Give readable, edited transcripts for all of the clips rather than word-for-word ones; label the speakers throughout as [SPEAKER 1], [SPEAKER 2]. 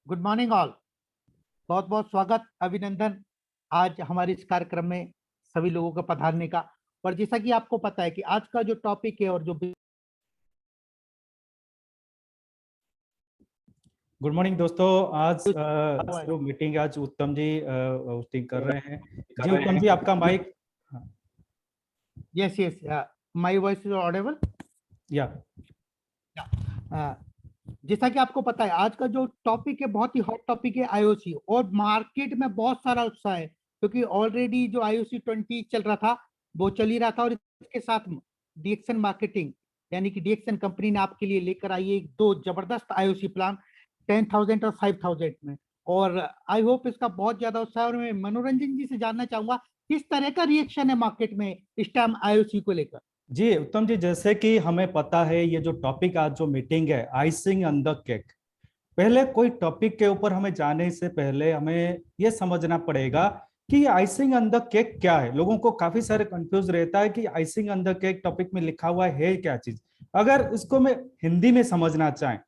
[SPEAKER 1] Good morning all. बहुत बहुत स्वागत, अभिनंदन आज हमारे इस कार्यक्रम में सभी लोगों का पधारने का। और जैसा कि आपको पता है कि आज का जो टॉपिक है और जो
[SPEAKER 2] गुड मॉर्निंग दोस्तों। आज
[SPEAKER 1] हुआ है।
[SPEAKER 2] जो मीटिंग आज उत्तम जी होस्टिंग कर रहे हैं। जी उत्तम जी, आपका mike.
[SPEAKER 1] Yes yes, my voice is audible.
[SPEAKER 2] या
[SPEAKER 1] जैसा कि आपको पता है आज का जो टॉपिक है बहुत ही हॉट टॉपिक है आईओसी, और मार्केट में बहुत सारा उत्साह है क्योंकि ऑलरेडी जो आईओसी 20 चल रहा था वो चल ही रहा था, और इसके साथ डीएक्सन मार्केटिंग यानी कि डीएक्सन कंपनी ने आपके लिए लेकर आई है दो जबरदस्त आईओसी प्लान 10,000 और 5,000 में। और आई होप इसका बहुत ज्यादा उत्साह है। और मैं मनोरंजन जी से जानना चाहूंगा किस तरह का रिएक्शन है मार्केट में इस टाइम आईओसी को लेकर।
[SPEAKER 2] जी उत्तम जी, जैसे कि हमें पता है ये जो टॉपिक आज जो मीटिंग है आइसिंग ऑन द केक। पहले कोई टॉपिक के ऊपर हमें जाने से पहले हमें ये समझना पड़ेगा कि आइसिंग ऑन द केक क्या है। लोगों को काफी सारे कंफ्यूज रहता है कि icing on the cake topic में लिखा हुआ है क्या चीज। अगर इसको मैं हिंदी में समझना चाहें,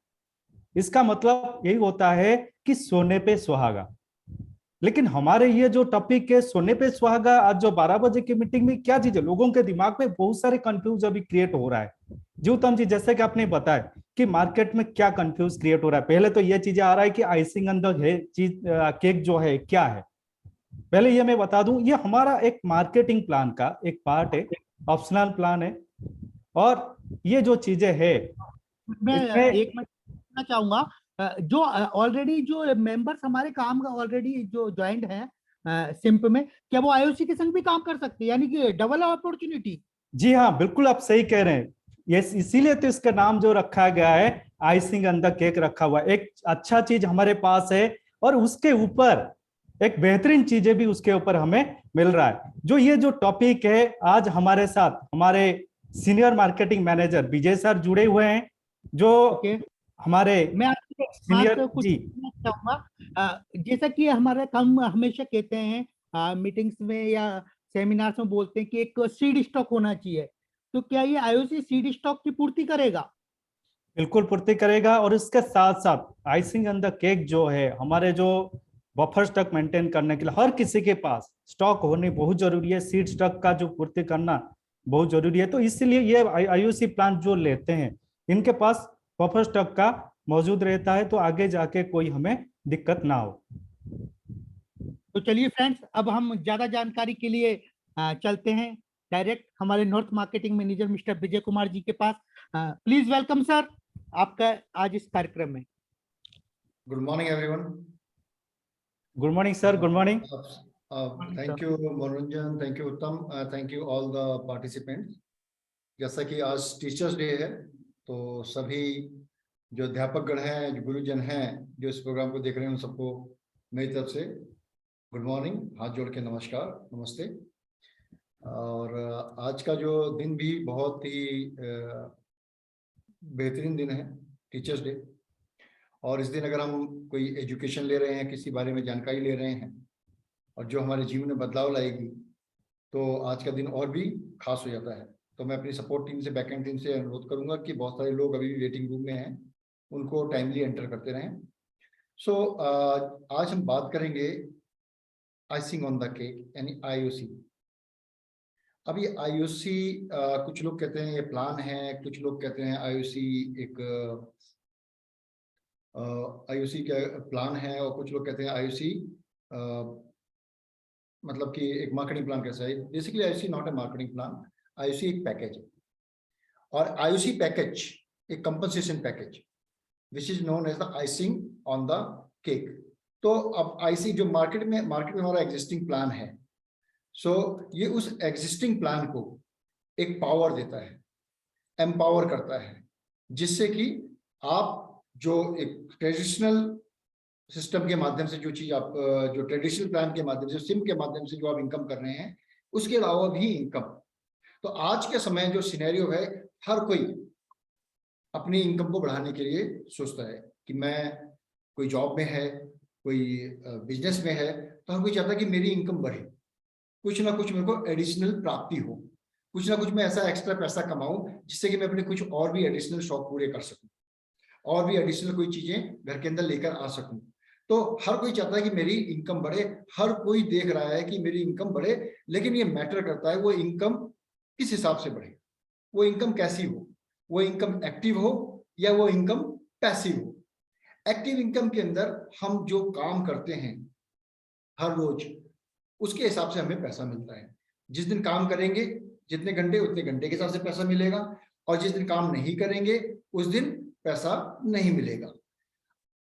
[SPEAKER 2] इसका मतलब यही होता है कि सोने पे सुहागा। लेकिन हमारे ये जो टॉपिक है सोने पे सुहागा, आज जो 12 बजे की मीटिंग में क्या चीज है, लोगों के दिमाग में बहुत सारे कंफ्यूज अभी क्रिएट हो रहा है। जी उत्तम जी, जैसे कि आपने बताया कि मार्केट में क्या कंफ्यूज क्रिएट हो रहा है, पहले तो ये चीजें आ रहा है कि icing on the cheese cake जो है क्या है। पहले ये मैं बता दूं, ये हमारा एक मार्केटिंग प्लान का एक पार्ट है, ऑप्शनल प्लान है। और ये जो चीजें है
[SPEAKER 1] मैं
[SPEAKER 2] इसमें
[SPEAKER 1] एक मिनट पूछना चाहूंगा, जो ऑलरेडी जो मेंबर्स हमारे काम का ऑलरेडी जो ज्वाइंट है सिंप में, क्या वो आईओसी के संग भी काम कर सकते हैं, यानी कि डबल अपॉर्चुनिटी?
[SPEAKER 2] जी हाँ, बिल्कुल आप सही कह रहे हैं। ये इसीलिए तो इसका नाम जो रखा गया है आइसिंग ऑन द केक रखा हुआ है। एक अच्छा चीज हमारे पास है और उसके ऊपर एक बेहतरीन चीजें भी उसके ऊपर हमें मिल रहा है। जो ये जो टॉपिक है, आज हमारे साथ हमारे senior marketing manager Vijay sir जुड़े हुए हैं, जो
[SPEAKER 1] ओके,
[SPEAKER 2] हमारे
[SPEAKER 1] मैं आपसे
[SPEAKER 2] सीनियर।
[SPEAKER 1] कुछ
[SPEAKER 2] जी
[SPEAKER 1] पूछना चाहूंगा। जैसा कि हमारे हम हमेशा कहते हैं मीटिंग्स में या सेमिनार्स में बोलते हैं कि एक सीड स्टॉक होना चाहिए, तो क्या ये आईओसी सीड स्टॉक की पूर्ति करेगा?
[SPEAKER 2] बिल्कुल पूर्ति करेगा। और इसके साथ साथ आइसिंग ऑन द केक जो है, हमारे जो बफर स्टॉक मेंटेन करने के लिए हर किसी के पास स्टॉक होनी बहुत जरूरी है। सीड स्टॉक का जो पूर्ति करना बहुत जरूरी है। तो इसलिए ये आईओसी प्लान जो लेते हैं इनके पास बफर स्टॉक का मौजूद रहता है, तो आगे जाके कोई हमें दिक्कत ना हो।
[SPEAKER 1] तो चलिए फ्रेंड्स, अब हम ज्यादा जानकारी के लिए चलते हैं डायरेक्ट हमारे north marketing manager mister Vijay Kumar ji के पास। प्लीज वेलकम सर, आपका आज इस कार्यक्रम में।
[SPEAKER 3] Good morning, everyone.
[SPEAKER 2] Good morning sir, good morning.
[SPEAKER 3] Thank you, Manoranjan. Thank you, Uttam. Thank you, all the participants. जैसा कि आज टीचर्स डे है, तो सभी जो अध्यापक गण हैं, जो गुरुजन हैं, जो इस प्रोग्राम को देख रहे हैं, उन सबको मेरी तरफ से गुड मॉर्निंग, हाथ जोड़ के नमस्कार, नमस्ते। और आज का जो दिन भी बहुत ही बेहतरीन दिन है, टीचर्स डे। और इस दिन अगर हम कोई एजुकेशन ले रहे हैं, किसी बारे में जानकारी ले रहे हैं और जो हमारे जीवन में बदलाव लाएगी, तो आज का दिन और भी खास हो जाता है। तो मैं अपनी सपोर्ट टीम से, बैकएंड टीम से अनुरोध करूंगा कि बहुत सारे लोग अभी भी वेटिंग रूम में हैं, उनको टाइमली एंटर करते रहें। सो आज हम बात करेंगे आइसिंग ऑन द केक यानी आईओसी। अब ये आईओसी, कुछ लोग कहते हैं ये प्लान है, कुछ लोग कहते हैं आईओसी एक आईओसी का प्लान है, और कुछ लोग कहते हैं आईओसी मतलब कि एक मार्केटिंग प्लान कैसा है। Basically IOC not a marketing plan, IOC एक पैकेज है। और आईओसी पैकेज एक compensation package which is known as the icing on the cake. तो अब आईसी जो मार्केट में हमारा एग्जिस्टिंग प्लान है, सो ये उस एग्जिस्टिंग प्लान को एक पावर देता है, एम्पावर करता है, जिससे कि आप जो एक ट्रेडिशनल सिस्टम के माध्यम से जो चीज आप जो ट्रेडिशनल प्लान के माध्यम से, सिम के माध्यम से जो आप इनकम कर रहे हैं, उसके अलावा भी इनकम। तो आज के समय जो सिनेरियो है, हर कोई अपनी इनकम को बढ़ाने के लिए सोचता है कि मैं कोई जॉब में है, कोई बिजनेस में है, तो हर कोई चाहता है कि मेरी इनकम बढ़े, कुछ ना कुछ मेरे को एडिशनल प्राप्ति हो, कुछ ना कुछ मैं ऐसा एक्स्ट्रा पैसा कमाऊं जिससे कि मैं अपने कुछ और भी एडिशनल शौक पूरे कर सकूं, और भी एडिशनल कोई चीजें घर के अंदर लेकर आ सकूं। तो हर कोई चाहता है कि मेरी इनकम बढ़े, हर कोई देख रहा है कि मेरी इनकम बढ़े, लेकिन ये मैटर करता है वो इनकम किस हिसाब से बढ़े, वो इनकम कैसी हो, वो इनकम एक्टिव हो या वो इनकम पैसिव हो। एक्टिव इनकम के अंदर हम जो काम करते हैं हर रोज, उसके हिसाब से हमें पैसा मिलता है। जिस दिन काम करेंगे जितने घंटे, उतने घंटे के हिसाब से पैसा मिलेगा, और जिस दिन काम नहीं करेंगे उस दिन पैसा नहीं मिलेगा।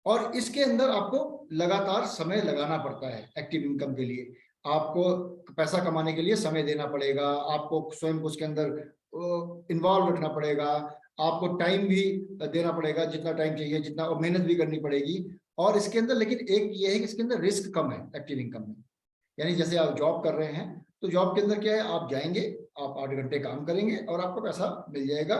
[SPEAKER 3] और इसके अंदर आपको लगातार समय लगाना पड़ता है। एक्टिव इनकम के लिए आपको पैसा कमाने के लिए समय देना पड़ेगा, आपको स्वयं को उसके अंदर इन्वॉल्व रखना पड़ेगा, आपको टाइम भी देना पड़ेगा, जितना टाइम चाहिए जितना, और मेहनत भी करनी पड़ेगी। और इसके अंदर लेकिन एक ये है कि इसके अंदर रिस्क कम है एक्टिव इनकम में। यानी जैसे आप जॉब कर रहे हैं तो जॉब के अंदर क्या है, आप जाएंगे, आप 8 घंटे काम करेंगे और आपको पैसा मिल जाएगा।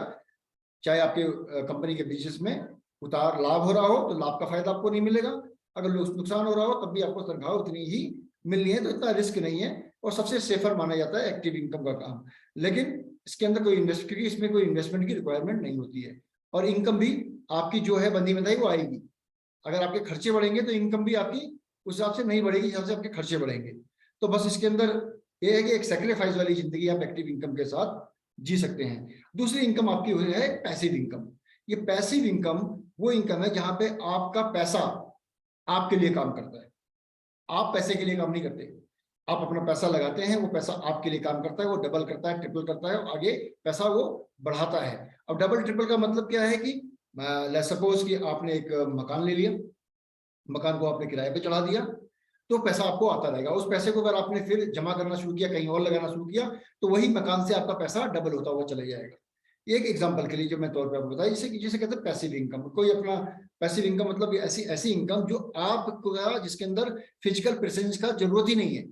[SPEAKER 3] चाहे आपके कंपनी के बिजनेस में उतार लाभ हो रहा हो तो लाभ का फायदा आपको नहीं मिलेगा, अगर नुकसान हो रहा हो तब भी आपको तनख्वाह उतनी ही मिलनी है। तो इतना रिस्क नहीं है और सबसे सेफर माना जाता है एक्टिव इनकम का काम। लेकिन इसके अंदर कोई क्योंकि इसमें कोई इन्वेस्टमेंट की रिक्वायरमेंट नहीं होती है, और इनकम भी आपकी जो है बंधी बंधाई वो आएगी। अगर आपके खर्चे बढ़ेंगे तो इनकम भी आपकी उस हिसाब से नहीं बढ़ेगी, हिसाब से आपके खर्चे बढ़ेंगे। तो बस इसके अंदर ये है कि एक सेक्रीफाइस वाली जिंदगी आप एक्टिव इनकम के साथ जी सकते हैं। दूसरी इनकम आपकी हुई है पैसिव इनकम। ये पैसिव इनकम वो इनकम है जहां पे आपका पैसा आपके लिए काम करता है, आप पैसे के लिए काम नहीं करते। आप अपना पैसा लगाते हैं, वो पैसा आपके लिए काम करता है, वो डबल करता है, ट्रिपल करता है, और आगे पैसा वो बढ़ाता है। अब डबल ट्रिपल का मतलब क्या है कि सपोज कि आपने एक मकान ले लिया, मकान को आपने किराए पे चढ़ा दिया, तो पैसा आपको आता रहेगा। उस पैसे को अगर आपने फिर जमा करना शुरू किया, कहीं और लगाना शुरू किया, तो वही मकान से आपका पैसा डबल होता हुआ चला जाएगा। एक एग्जांपल के लिए जो मैं तौर पे आपको बताया, जिसे कहते हैं पैसिव इनकम। कोई अपना पैसिव इनकम मतलब ऐसी इनकम जो आपको, जिसके अंदर फिजिकल प्रेजेंस का जरूरत ही नहीं है।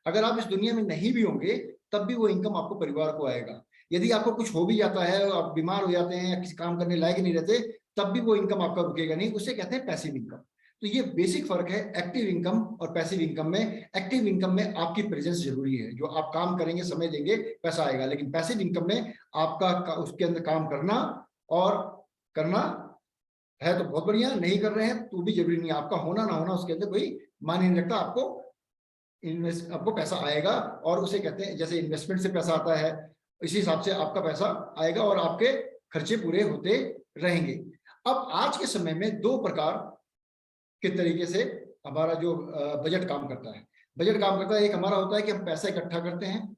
[SPEAKER 3] अगर आप इस दुनिया में नहीं भी होंगे तब भी वो इनकम आपको परिवार को आएगा। यदि आपको कुछ हो भी जाता है, आप बीमार हो जाते हैं या किसी काम करने लायक नहीं रहते, तब भी वो इनकम आपका रुकेगा नहीं, उसे कहते हैं पैसिव इनकम। तो ये बेसिक फर्क है एक्टिव इनकम और पैसिव इनकम में। एक्टिव इनकम में आपकी प्रेजेंस जरूरी है, जो आप काम करेंगे, समय देंगे, पैसा आएगा। लेकिन पैसिव इनकम में आपका उसके अंदर काम करना और करना है तो बहुत बढ़िया, नहीं कर रहे हैं तो भी जरूरी नहीं, आपका होना ना होना उसके अंदर कोई मायने नहीं रखता। आपको पैसा आएगा, और उसे कहते हैं जैसे इन्वेस्टमेंट से पैसा आता है, इसी हिसाब से आपका पैसा आएगा और आपके खर्चे पूरे होते रहेंगे। अब आज के समय में दो प्रकार के तरीके से हमारा जो बजट काम करता है। बजट काम करता है, एक हमारा होता है कि हम पैसा इकट्ठा करते हैं,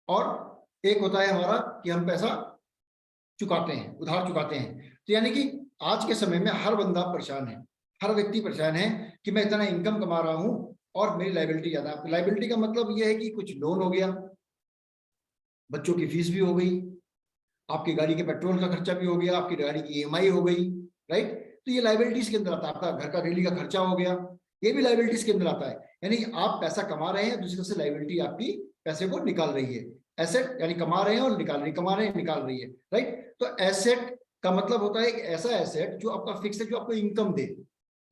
[SPEAKER 3] और एक होता है हमारा कि हम पैसा चुकाते हैं, उधार चुकाते हैं। तो यानी कि आज के समय में हर बंदा परेशान है, हर व्यक्ति परेशान है कि मैं इतना इनकम कमा रहा हूं और मेरी लायबिलिटी ज्यादा है। लायबिलिटी का मतलब यह है कि कुछ लोन हो गया, बच्चों की फीस भी हो गई, आपकी गाड़ी के पेट्रोल का खर्चा भी हो गया, आपकी गाड़ी की ईएमआई हो गई, राइट। तो ये लायबिलिटीज के अंदर आता है। आपका घर का डेली का खर्चा हो गया, ये भी लायबिलिटीज के अंदर आता है। यानी आप पैसा कमा रहे हैं, दूसरी तरफ से लायबिलिटी आपकी पैसे को निकाल रही है। एसेट यानी कमा रहे हैं और निकाल रही, कमा रहे हैं निकाल रही है, राइट। तो एसेट का मतलब होता है एक ऐसा एसेट जो आपका फिक्स है, जो आपको इनकम दे,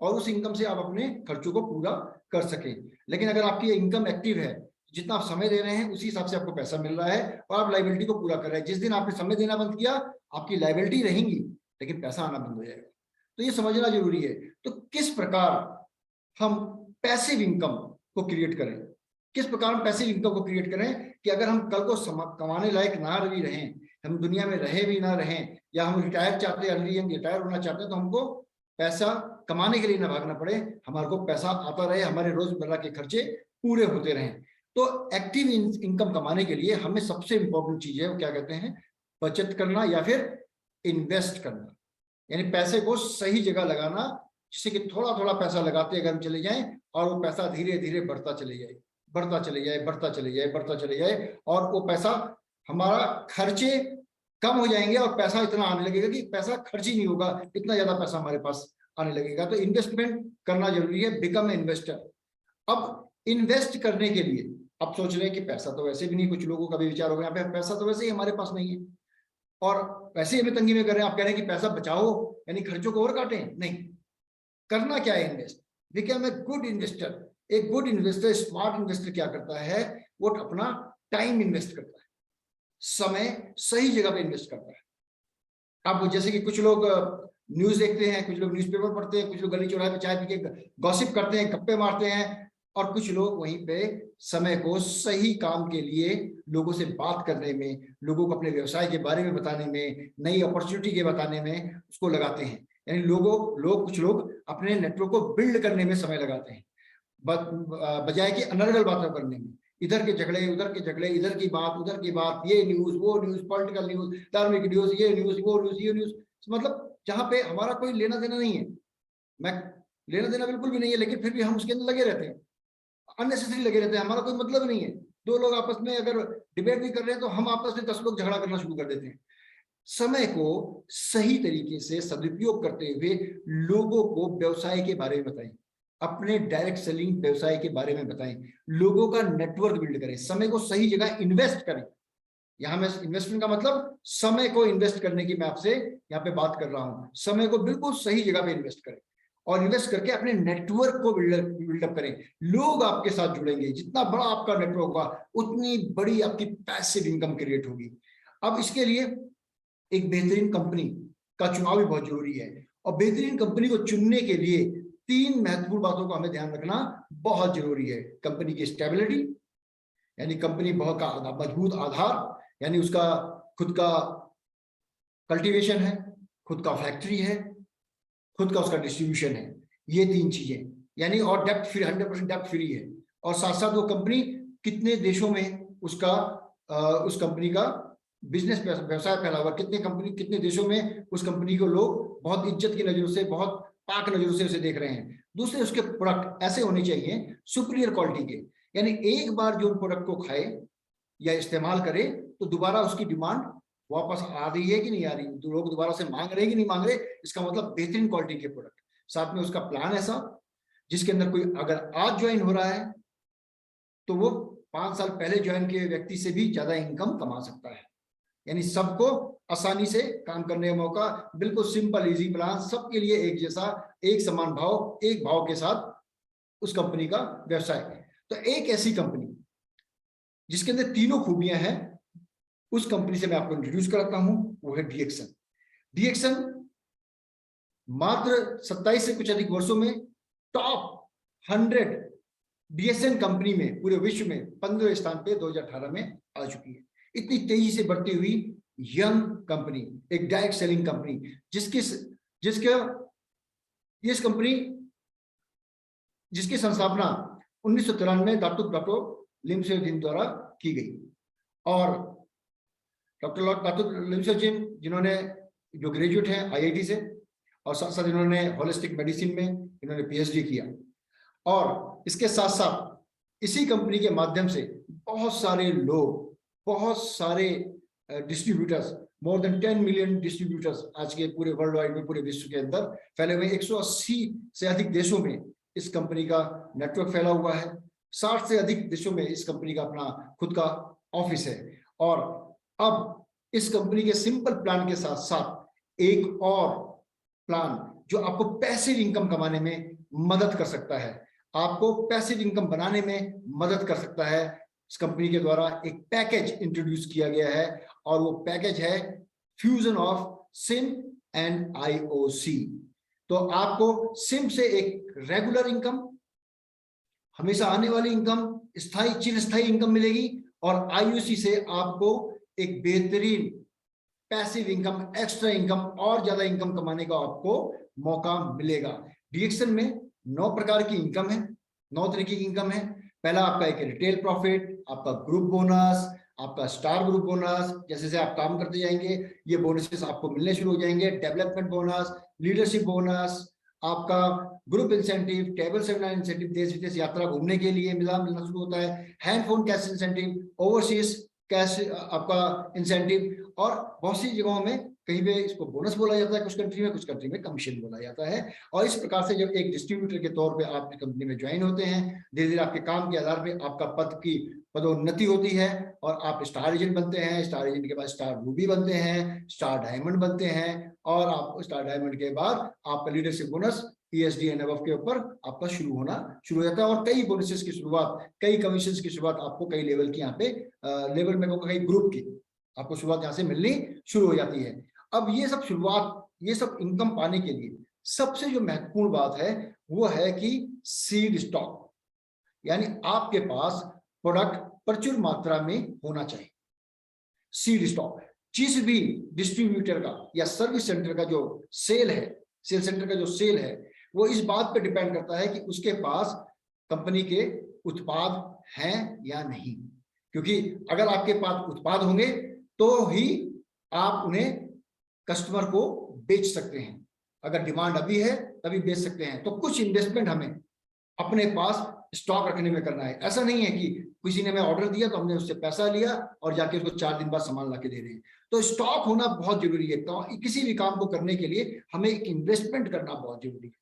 [SPEAKER 3] और उस इनकम से आप अपने खर्चों को पूरा कर सके। लेकिन अगर आपकी इनकम एक्टिव है, जितना आप समय दे रहे हैं उसी हिसाब से आपको पैसा मिल रहा है और आप लायबिलिटी को पूरा कर रहे हैं। जिस दिन आपने समय देना बंद किया, आपकी लायबिलिटी रहेंगी लेकिन पैसा आना बंद हो जाएगा। तो ये समझना जरूरी है। तो किस प्रकार हम पैसिव इनकम को क्रिएट करें, किस प्रकार हम पैसिव इनकम को क्रिएट करें कि अगर हम कल को कमाने लायक ना भी रहें, हम दुनिया में रहे भी ना रहें, या हम रिटायर चाहते हैं, अर्ली हम रिटायर होना चाहते हैं, तो हमको पैसा कमाने के लिए ना भागना पड़े, हमारे को पैसा आता रहे, हमारे रोजमर्रा के खर्चे पूरे होते रहें। तो एक्टिव इनकम कमाने के लिए हमें सबसे इंपॉर्टेंट चीज है वो क्या कहते हैं, बचत करना या फिर इन्वेस्ट करना। यानी पैसे को सही जगह लगाना, जिससे कि थोड़ा थोड़ा पैसा लगाते अगर हम चले जाएं और वो पैसा धीरे धीरे बढ़ता चले जाए, बढ़ता चले जाए, बढ़ता चले जाए, बढ़ता चले जाए, और वो पैसा हमारा खर्चे कम हो जाएंगे और पैसा इतना आने लगेगा कि पैसा खर्च ही नहीं होगा, इतना ज्यादा पैसा हमारे पास आने लगेगा। तो इन्वेस्टमेंट करना जरूरी है, बिकम इन्वेस्टर। अब इन्वेस्ट करने के लिए अब सोच रहे हैं कि पैसा तो वैसे भी नहीं, कुछ लोगों का भी विचार होगा यहाँ पे पैसा तो वैसे ही हमारे पास नहीं है और वैसे ही हमें तंगी में कर रहे हैं। आप कह रहे हैं कि पैसा बचाओ यानी खर्चों को और काटें, नहीं। करना क्या है, invest. Become a good investor. एक गुड इन्वेस्टर, स्मार्ट इन्वेस्टर क्या करता है, वो अपना टाइम इन्वेस्ट करता है, समय सही जगह पे इन्वेस्ट करता है। अब जैसे कि कुछ लोग न्यूज देखते हैं, कुछ लोग न्यूज़पेपर पढ़ते हैं, कुछ लोग गली चौराहे पे चाय पी के गॉसिप करते हैं, गप्पे मारते हैं, और कुछ लोग वहीं पे समय को सही काम के लिए लोगों से बात करने में, लोगों को अपने व्यवसाय के बारे में बताने में, नई अपॉर्चुनिटी के बताने में उसको लगाते हैं। यानी कुछ लोग अपने नेटवर्क को बिल्ड करने में समय लगाते हैं, बजाय कि अनर्गल बातें करने में। इधर के झगड़े, उधर के झगड़े, इधर की बात, उधर की बात, ये न्यूज, वो न्यूज, पॉलिटिकल न्यूज, धार्मिक न्यूज, ये न्यूज, वो न्यूज, ये न्यूज, मतलब जहां पे हमारा कोई लेना देना नहीं है। मैं लेना देना बिल्कुल भी नहीं है, लेकिन फिर भी हम उसके अंदर लगे रहते हैं, अननेसेसरी लगे रहते हैं, हमारा कोई मतलब नहीं है। दो लोग आपस में अगर डिबेट भी कर रहे हैं तो हम आपस में 10 लोग झगड़ा करना शुरू कर देते हैं। समय को सही तरीके से सदुपयोग करते हुए लोगों को व्यवसाय के बारे में बताएं, अपने डायरेक्ट सेलिंग व्यवसाय के बारे में बताएं, लोगों का नेटवर्क बिल्ड करें, समय को सही जगह इन्वेस्ट करें। यहां मैं इन्वेस्टमेंट का मतलब समय को इन्वेस्ट करने की मैं आपसे यहाँ पे बात कर रहा हूं। समय को बिल्कुल सही जगह पे इन्वेस्ट करें और इन्वेस्ट करके अपने नेटवर्क को बिल्डअप करें। लोग आपके साथ जुड़ेंगे, जितना बड़ा आपका नेटवर्क होगा उतनी बड़ी आपकी पैसिव इनकम क्रिएट होगी। अब इसके लिए एक बेहतरीन कंपनी का चुनाव भी बहुत जरूरी है, और बेहतरीन कंपनी को चुनने के लिए 3 महत्वपूर्ण बातों का हमें ध्यान रखना बहुत जरूरी है। कंपनी की स्टेबिलिटी, यानी कंपनी बहुत का मजबूत आधार, यानी उसका खुद का कल्टीवेशन है, खुद का फैक्ट्री है, खुद का उसका डिस्ट्रीब्यूशन है, ये 3 चीजें, यानी और डेप्थ फ्री, 100% डेप्थ फ्री है। और साथ साथ वो कंपनी कितने देशों में उसका उस कंपनी का बिजनेस व्यवसाय फैला हुआ, कितने देशों में उस कंपनी को लोग बहुत इज्जत की नजरों से, बहुत पाक नजरों से उसे देख रहे हैं। दूसरे, उसके प्रोडक्ट ऐसे होने चाहिए सुपीरियर क्वालिटी के, यानी एक बार जो प्रोडक्ट को खाए या इस्तेमाल करे तो दोबारा उसकी डिमांड वापस आ रही है कि नहीं आ रही, लोग दोबारा से मांग रहे कि नहीं मांग रहे, इसका मतलब बेहतरीन क्वालिटी के प्रोडक्ट। साथ में उसका प्लान ऐसा जिसके अंदर कोई अगर आज ज्वाइन हो रहा है तो वो 5 साल पहले ज्वाइन किए व्यक्ति से भी ज्यादा इनकम कमा सकता है। यानी सबको आसानी से काम करने का मौका, बिल्कुल सिंपल इजी प्लान, सबके लिए एक जैसा, एक समान भाव, एक भाव के साथ उस कंपनी का व्यवसाय। तो एक ऐसी कंपनी जिसके अंदर तीनों खूबियां हैं, उस कंपनी से मैं आपको इंट्रोड्यूस कराता हूं, वो है डीएक्सन। डीएक्सन मात्र 27 से कुछ अधिक वर्षों में टॉप 100 डीएसएन कंपनी में पूरे विश्व में 15वें स्थान पे 2018 में आ चुकी है। इतनी तेजी से बढ़ती हुई यंग कंपनी, एक डायरेक्ट सेलिंग कंपनी, जिसकी संस्थापना 1993 में डॉक्टर लिमसेजिन द्वारा की गई। और डॉक्टर लिमसेजिन जिन्होंने जो ग्रेजुएट हैं आईआईटी से, और साथ साथ इन्होंने होलिस्टिक मेडिसिन में इन्होंने पीएचडी किया, और इसके साथ साथ इसी कंपनी के माध्यम से बहुत सारे लोग, बहुत सारे distributors, more than 10 million distributors आज के पूरे वर्ल्ड वाइड में, पूरे विश्व के अंदर फैले हुए 180 से अधिक देशों में इस कंपनी का नेटवर्क फैला हुआ है। 60 से अधिक देशों में इस कंपनी का अपना खुद का ऑफिस है। और अब इस कंपनी के सिंपल प्लान के साथ साथ एक और प्लान जो आपको पैसिव इनकम कमाने में मदद कर सकता है, आपको पैसिव इनकम बनाने में मदद कर सकता है। इस कंपनी के द्वारा एक पैकेज इंट्रोड्यूस किया गया है, और वो पैकेज है fusion of SIM and IOC. तो आपको सिम से एक रेगुलर इनकम, हमेशा आने वाली इनकम, स्थायी चिरस्थायी इनकम मिलेगी, और आईओसी से आपको एक बेहतरीन पैसिव इनकम, एक्स्ट्रा इनकम, और ज्यादा इनकम कमाने का आपको मौका मिलेगा। डीएक्सन में 9 प्रकार की इनकम है, 9 तरीके की इनकम है। पहला आपका एक रिटेल प्रॉफिट, आपका ग्रुप बोनस, आपका स्टार ग्रुप बोनस, जैसे जैसे आप काम करते जाएंगे ये बोनसेस आपको मिलने शुरू हो जाएंगे। डेवलपमेंट बोनस, लीडरशिप बोनस, आपका group incentive, table seminar incentive, देश विदेश यात्रा घूमने के लिए मिलना शुरू होता है। Hand phone cash incentive, overseas cash आपका इंसेंटिव, और बहुत सी जगहों में कहीं पे इसको बोनस बोला जाता है, कुछ कंट्री में कमीशन बोला जाता है। और इस प्रकार से जब एक डिस्ट्रीब्यूटर के तौर पे आप कंपनी में ज्वाइन होते हैं, धीरे धीरे आपके काम के आधार पे आपका पदोन्नति होती है, और आप स्टार एजेंट बनते हैं। स्टार एजेंट के बाद स्टार रूबी बनते हैं, स्टार डायमंड बनते हैं, और आप स्टार डायमंड के बाद आपका leadership bonus ESD and above के ऊपर आपका शुरू हो जाता है। और कई बोनसेस की शुरुआत, कई कमीशन की शुरुआत आपको कई लेवल की यहाँ पे लेवल में कई ग्रुप की आपको शुरुआत यहाँ से मिलनी शुरू हो जाती है। अब ये सब शुरुआत ये सब इनकम पाने के लिए सबसे जो महत्वपूर्ण बात है वो है कि सीड स्टॉक, यानी आपके पास प्रोडक्ट प्रचुर मात्रा में होना चाहिए। सीड स्टॉक जिस भी डिस्ट्रीब्यूटर का या सर्विस सेंटर का जो सेल है, सेल सेंटर का जो सेल है, वो इस बात पे डिपेंड करता है कि उसके पास कंपनी के उत्पाद हैं या नहीं। क्योंकि अगर आपके पास उत्पाद होंगे तो ही आप उन्हें कस्टमर को बेच सकते हैं। अगर डिमांड अभी है तभी बेच सकते हैं। तो कुछ इन्वेस्टमेंट हमें अपने पास स्टॉक रखने में करना है। ऐसा नहीं है कि किसी ने हमें ऑर्डर दिया तो हमने उससे पैसा लिया और जाके उसको 4 दिन बाद सामान लाके दे रहे हैं। तो स्टॉक होना बहुत जरूरी है। तो किसी भी काम को करने के लिए हमें एक इन्वेस्टमेंट करना बहुत जरूरी है।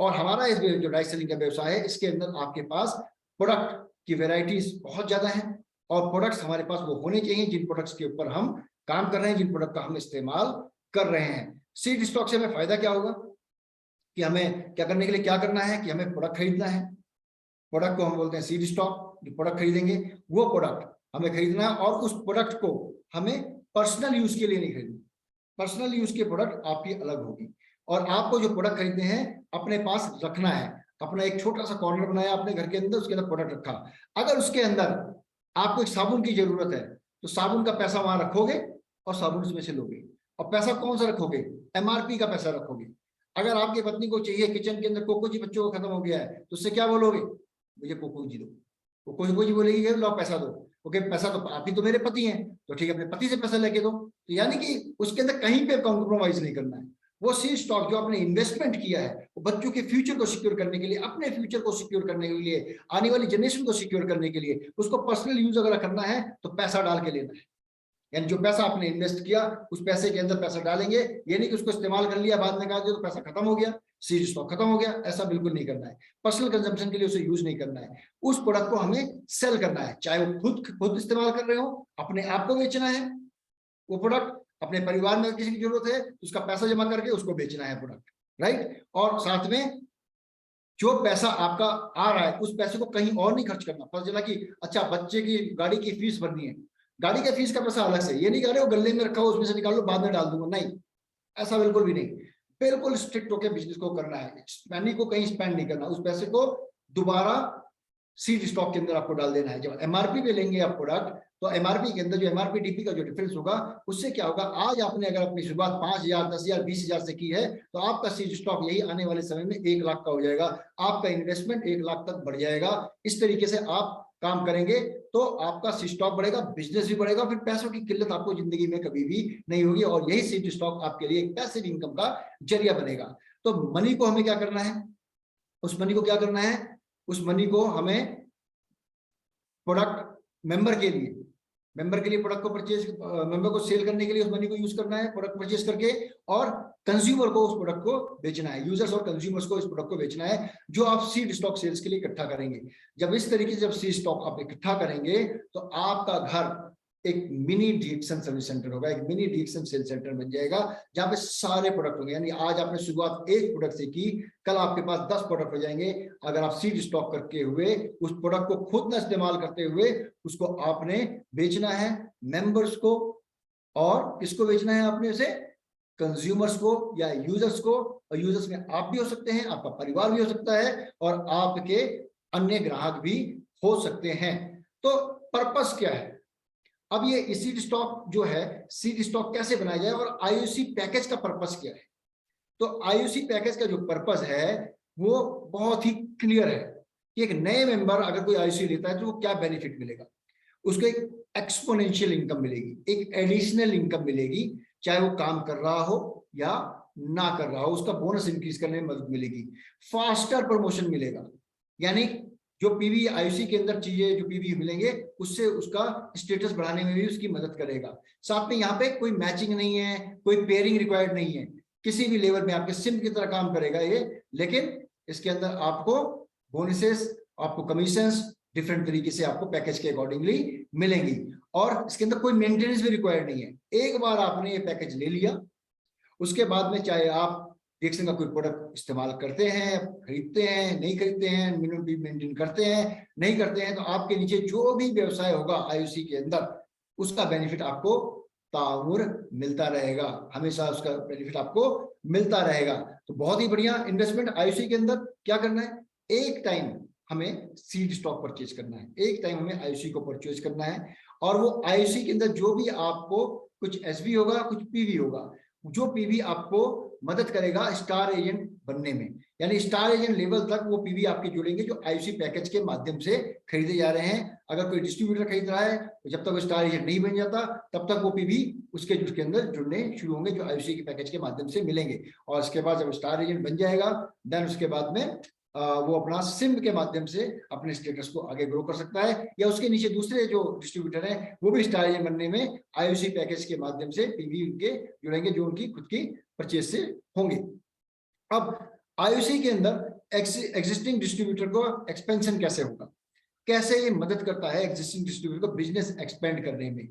[SPEAKER 3] और हमारा इस जो डायरेक्ट सेलिंग का व्यवसाय है, इसके अंदर आपके पास प्रोडक्ट की वेराइटीज बहुत ज्यादा है और प्रोडक्ट्स हमारे पास वो होने चाहिए जिन प्रोडक्ट्स के ऊपर हम काम कर रहे हैं, जिन प्रोडक्ट का हम इस्तेमाल कर रहे हैं। सीड स्टॉक से हमें फायदा क्या होगा कि हमें क्या करने के लिए क्या करना है कि हमें प्रोडक्ट खरीदना है। प्रोडक्ट को हम बोलते हैं सीड स्टॉक। जो प्रोडक्ट खरीदेंगे वो प्रोडक्ट हमें खरीदना है और उस प्रोडक्ट को हमें पर्सनल यूज के लिए नहीं खरीदना। पर्सनल यूज के प्रोडक्ट आपकी अलग होगी और आपको जो प्रोडक्ट खरीदने हैं अपने पास रखना है। अपना एक छोटा सा कॉर्नर बनाया अपने घर के अंदर, उसके अंदर प्रोडक्ट रखा। अगर उसके अंदर आपको एक साबुन की जरूरत है तो साबुन का पैसा वहां रखोगे और साबुन उसमें से लोगे। और पैसा कौन सा रखोगे? एमआरपी का पैसा रखोगे। अगर आपकी पत्नी को चाहिए किचन के अंदर कोको जी बच्चों को खत्म हो गया है तो उससे क्या बोलोगे? मुझे कोको जी दो। वो कोको जी बोलेगी लो पैसा दो। ओके, पैसा तो आप ही तो मेरे पति हैं, तो ठीक है अपने पति से पैसा लेके दो। तो यानी कि उसके अंदर कहीं पे कॉम्प्रोमाइज नहीं करना है। वो सीड स्टॉक जो आपने इन्वेस्टमेंट किया है वो बच्चों के फ्यूचर को सिक्योर करने के लिए, अपने फ्यूचर को सिक्योर करने के लिए, आने वाली जनरेशन को सिक्योर करने के लिए, उसको पर्सनल यूज अगर करना है तो पैसा डाल के लेना है। यानी जो पैसा आपने इन्वेस्ट किया उस पैसे के अंदर पैसा डालेंगे। ये नहीं कि उसको इस्तेमाल कर लिया बाद में कहा तो पैसा खत्म हो गया, सीड स्टॉक खत्म हो गया, ऐसा बिल्कुल नहीं करना है। पर्सनल कंजम्पशन के लिए उसे यूज नहीं करना है। उस प्रोडक्ट को हमें सेल करना है, चाहे वो खुद इस्तेमाल कर रहे हो, अपने आप को बेचना है वो प्रोडक्ट, अपने परिवार में किसी की जरूरत है तो उसका पैसा जमा करके उसको बेचना है प्रोडक्ट, राइट। और साथ में जो पैसा आपका आ रहा है उस पैसे को कहीं और नहीं खर्च करना। पता चला कि अच्छा बच्चे की गाड़ी की फीस भरनी है, गाड़ी के फीस का पैसा अलग से, ये नहीं कह रहे हो गले में रखा हो उसमें से निकाल लो बाद में डाल दूंगा, नहीं, ऐसा बिल्कुल भी नहीं। बिल्कुल स्ट्रिक्ट होकर बिजनेस को करना है। मनी को कहीं स्पेंड नहीं करना, उस पैसे को दोबारा सीड स्टॉक के अंदर आपको डाल देना है। जब एमआरपी पे लेंगे आप प्रोडक्ट तो एमआरपी के अंदर जो एमआरपी डीपी का जो डिफरेंस होगा उससे क्या होगा, आज आपने अगर अपनी शुरुआत 5,000, 10,000, 20,000 से की है तो आपका सीड स्टॉक यही आने वाले समय में 1 लाख का हो जाएगा। आपका इन्वेस्टमेंट 1 लाख तक बढ़ जाएगा। इस तरीके से आप काम करेंगे तो आपका सीड स्टॉक बढ़ेगा, बिजनेस भी बढ़ेगा, फिर पैसों की किल्लत आपको जिंदगी में कभी भी नहीं होगी और यही सीड स्टॉक आपके लिए एक पैसिव इनकम का जरिया बनेगा। तो मनी को हमें क्या करना है, उस मनी को क्या करना है, उस मनी को हमें प्रोडक्ट मेंबर के लिए प्रोडक्ट को परचेज, मेंबर को सेल करने के लिए उस मनी को यूज करना है प्रोडक्ट परचेज करके, और कंज्यूमर को उस प्रोडक्ट को बेचना है, यूजर्स और कंज्यूमर्स को इस प्रोडक्ट को बेचना है जो आप सीड स्टॉक सेल्स के लिए इकट्ठा करेंगे। जब इस तरीके से जब सीड स्टॉक आप इकट्ठा करेंगे तो आपका घर एक मिनी डीएक्शन सर्विस सेंटर होगा, एक मिनी डीएक्शन सेल सेंटर बन जाएगा जहां पे सारे प्रोडक्ट होंगे। यानी आज आपने शुरुआत एक प्रोडक्ट से की, कल आपके पास 10 प्रोडक्ट हो जाएंगे अगर आप सीड स्टॉक करके हुए उस प्रोडक्ट को खुद न इस्तेमाल करते हुए उसको आपने बेचना है मेंबर्स को। और किसको बेचना है आपने उसे? कंज्यूमर्स को या यूजर्स को। और यूजर्स में आप भी हो सकते हैं, आपका परिवार भी हो सकता है और आपके अन्य ग्राहक भी हो सकते हैं। तो पर्पस क्या है? अब ये सीड स्टॉक जो है, सीड स्टॉक कैसे बनाया जाए और आईओसी पैकेज का पर्पस क्या है? तो आईओसी पैकेज का जो पर्पस है वो बहुत ही क्लियर है कि एक नए मेंबर अगर कोई आईओसी लेता है तो वो क्या बेनिफिट मिलेगा। उसको एक एक्सपोनेंशियल इनकम मिलेगी, एक एडिशनल इनकम मिलेगी, चाहे वो काम कर रहा हो या ना कर रहा हो, उसका बोनस इंक्रीज करने में मदद मिलेगी, फास्टर प्रमोशन मिलेगा। यानी जो पीवी आईओसी के अंदर चीजें जो पीवी मिलेंगे उससे उसका स्टेटस बढ़ाने में भी उसकी मदद करेगा। साथ में यहाँ पे कोई मैचिंग नहीं है, कोई पेयरिंग रिक्वायर्ड नहीं है, किसी भी लेवल में आपके सिम की तरह काम करेगा ये। लेकिन इसके अंदर आपको बोनसेस, आपको कमीशंस डिफरेंट तरीके से आपको पैकेज के अकॉर्डिंगली मिलेंगी और इसके अंदर कोई मेंटेनेंस भी रिक्वायर्ड नहीं है। एक बार आपने ये पैकेज ले लिया उसके बाद में चाहे आप डीएक्शन का कोई प्रोडक्ट इस्तेमाल करते हैं, खरीदते हैं, नहीं खरीदते हैं, मिनिमम भी मेंटेन करते हैं, नहीं करते हैं, तो आपके नीचे जो भी व्यवसाय होगा आईओसी के अंदर उसका बेनिफिट आपको ताउम्र मिलता रहेगा, हमेशा उसका बेनिफिट आपको मिलता रहेगा। तो बहुत ही बढ़िया इन्वेस्टमेंट। आईओसी के अंदर क्या करना है, एक टाइम हमें सीड स्टॉक परचेज करना है, एक टाइम हमें आईओसी को परचेज करना है। और वो आईओसी के अंदर जो भी आपको कुछ एसवी होगा, कुछ पीवी होगा, जो पीवी आपको मदद करेगा स्टार एजेंट बनने में, यानी स्टार एजेंट लेवल तक वो पीवी आपके जुड़ेंगे जो आईओसी पैकेज के माध्यम से खरीदे जा रहे हैं। अगर कोई डिस्ट्रीब्यूटर खरीद रहा है तो जब तक वो स्टार एजेंट नहीं बन जाता तब तक वो पीवी उसके अंदर जुड़ने शुरू होंगे जो आईओसी के पैकेज के माध्यम से मिलेंगे। और उसके बाद जब स्टार एजेंट बन जाएगा देन उसके बाद में वो अपना सिम के माध्यम से अपने स्टेटस को आगे ग्रो कर सकता है, या उसके नीचे दूसरे जो डिस्ट्रीब्यूटर हैं वो भी स्टार एजेंट बनने में आईओसी पैकेज के माध्यम से पीवी उनके जुड़ेंगे जो उनकी खुद की परचेज से होंगे। अब आईओसी के अंदर एग्जिस्टिंग डिस्ट्रीब्यूटर को एक्सपेंशन कैसे होगा, कैसे ये मदद करता है एक्जिस्टिंग डिस्ट्रीब्यूटर को बिजनेस एक्सपेंड करने में,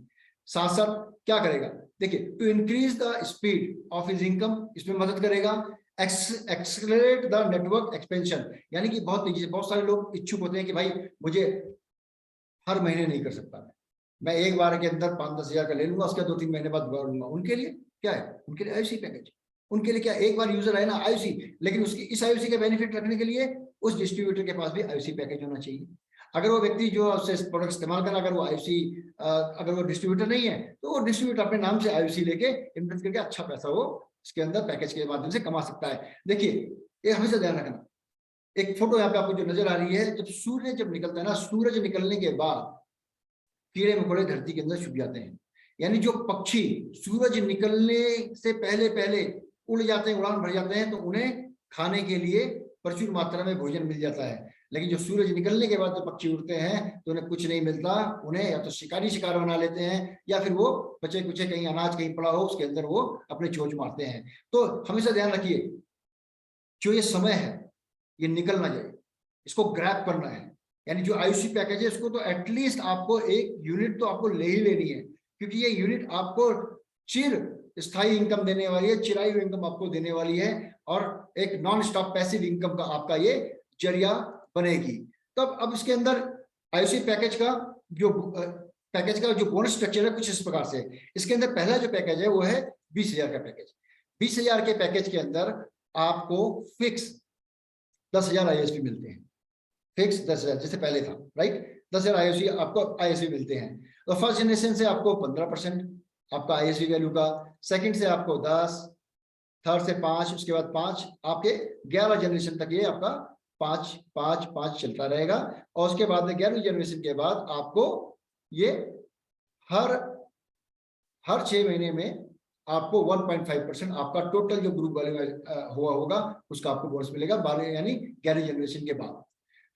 [SPEAKER 3] साथ साथ क्या करेगा, देखिए to increase the speed of his income, इसमें मदद करेगा। एक्सेलरेट द नेटवर्क एक्सपेंशन, यानी कि बहुत तेजी से, बहुत सारे लोग इच्छुक होते हैं कि भाई मुझे हर महीने नहीं कर सकता, मैं एक बार के अंदर 5-10 हजार का ले लूंगा, उसके 2-3 महीने बाद दोबारा लूंगा। उनके लिए क्या है, उनके लिए आईओसी पैकेज, उनके लिए क्या, एक बार यूजर है ना आईओसी, लेकिन उसकी इस आईओसी का बेनिफिट रखने के लिए उस डिस्ट्रीब्यूटर के पास भी आईओसी पैकेज होना चाहिए। अगर वो व्यक्ति जो उससे प्रोडक्ट इस्तेमाल कर, अगर वो आईओसी अगर वो डिस्ट्रीब्यूटर नहीं है तो वो डिस्ट्रीब्यूटर अपने नाम से आईओसी लेके इन्वेस्ट करके अच्छा पैसा वो इसके अंदर पैकेज के माध्यम से कमा सकता है। देखिए ये हमेशा ध्यान रखना, एक फोटो यहाँ पे आपको जो नजर आ रही है, जब सूर्य जब निकलता है ना, सूरज निकलने के बाद कीड़े मकोड़े धरती के अंदर छुप जाते हैं, यानी जो पक्षी सूरज निकलने से पहले पहले उड़ जाते हैं, उड़ान भर जाते हैं, तो उन्हें खाने के लिए प्रचुर मात्रा में भोजन मिल जाता है। लेकिन जो सूरज निकलने के बाद जो पक्षी उड़ते हैं तो उन्हें कुछ नहीं मिलता, उन्हें या तो शिकार बना लेते हैं या फिर वो बचे कुचे कहीं अनाज कहीं पड़ा हो उसके अंदर वो अपने चोंच मारते हैं। तो हमेशा ध्यान रखिए जो ये समय है ये निकल ना जाए, इसको ग्रैब करना है। यानी जो आईओसी पैकेज है इसको तो एटलीस्ट आपको एक यूनिट तो आपको ले ही लेनी है, क्योंकि ये यूनिट आपको चिर स्थायी इनकम देने वाली है, चिराई हुई इनकम आपको देने वाली है, और एक नॉन स्टॉप पैसिव इनकम का आपका ये जरिया बनेगी। तब अब इसके अंदर आईओसी पैकेज का जो बोनस स्ट्रक्चर है कुछ इस प्रकार से, इसके अंदर पहला जो पैकेज है वो है 20,000 का पैकेज। 20,000 के पैकेज के अंदर आपको फिक्स 10,000 आईएसपी मिलते हैं, फिक्स 10,000 जैसे पहले था, राइट, 10,000 आईओसी आपको आईएसपी मिलते हैं। तो फर्स्ट जनरेशन से आपको 15% आपका आईएसपी वैल्यू का, सेकंड से आपको 10, थर्ड से 5, उसके बाद 5, आपके 11 जनरेशन तक ये आपका 5 चलता रहेगा। और उसके बाद में 11वीं जनरेशन के बाद आपको ये हर 6 महीने में आपको 1.5% आपका टोटल जो ग्रुप वाले हुआ होगा उसका आपको बोनस मिलेगा 12 यानी 11वीं जनरेशन के बाद।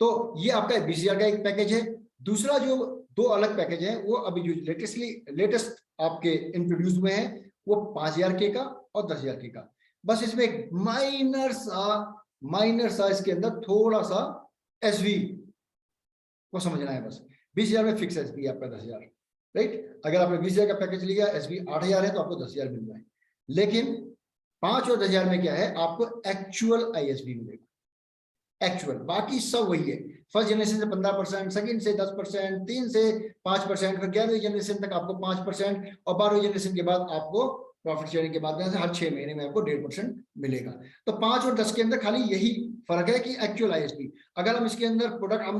[SPEAKER 3] तो ये आपका 20,000 का एक पैकेज है। दूसरा जो 2 अलग पैकेज है वो अभी जो लेटेस्ट आपके इंट्रोड्यूस हुए हैं वो 5,000 के का और 10,000 के का। बस इसमें एक माइनर सा इसके अंदर थोड़ा सा एसवी को समझना है। बस 20,000 में फिक्स एसवी आपका 10,000, राइट। अगर आपने 20,000 का पैकेज लिया, एसवी 8,000 है तो आपको 10,000 मिल रहा है। लेकिन 5 और 10,000 में क्या है, आपको एक्चुअल आईएसवी मिलेगा, एक्चुअल, बाकी सब वही है। फर्स्ट जनरेशन से 15%, सेकंड से 10%, 3 से 5%, फिर 11वीं जनरेशन तक आपको 5%, और 12वीं जनरेशन के बाद आपको प्रॉफिट शेयरिंग के बाद हर 6 महीने में आपको 1.5% मिलेगा। तो 5 और 10 के अंदर खाली यही फर्क है कि एक्चुअल आईएसपी। अगर हम इसके अंदर प्रोडक्ट हम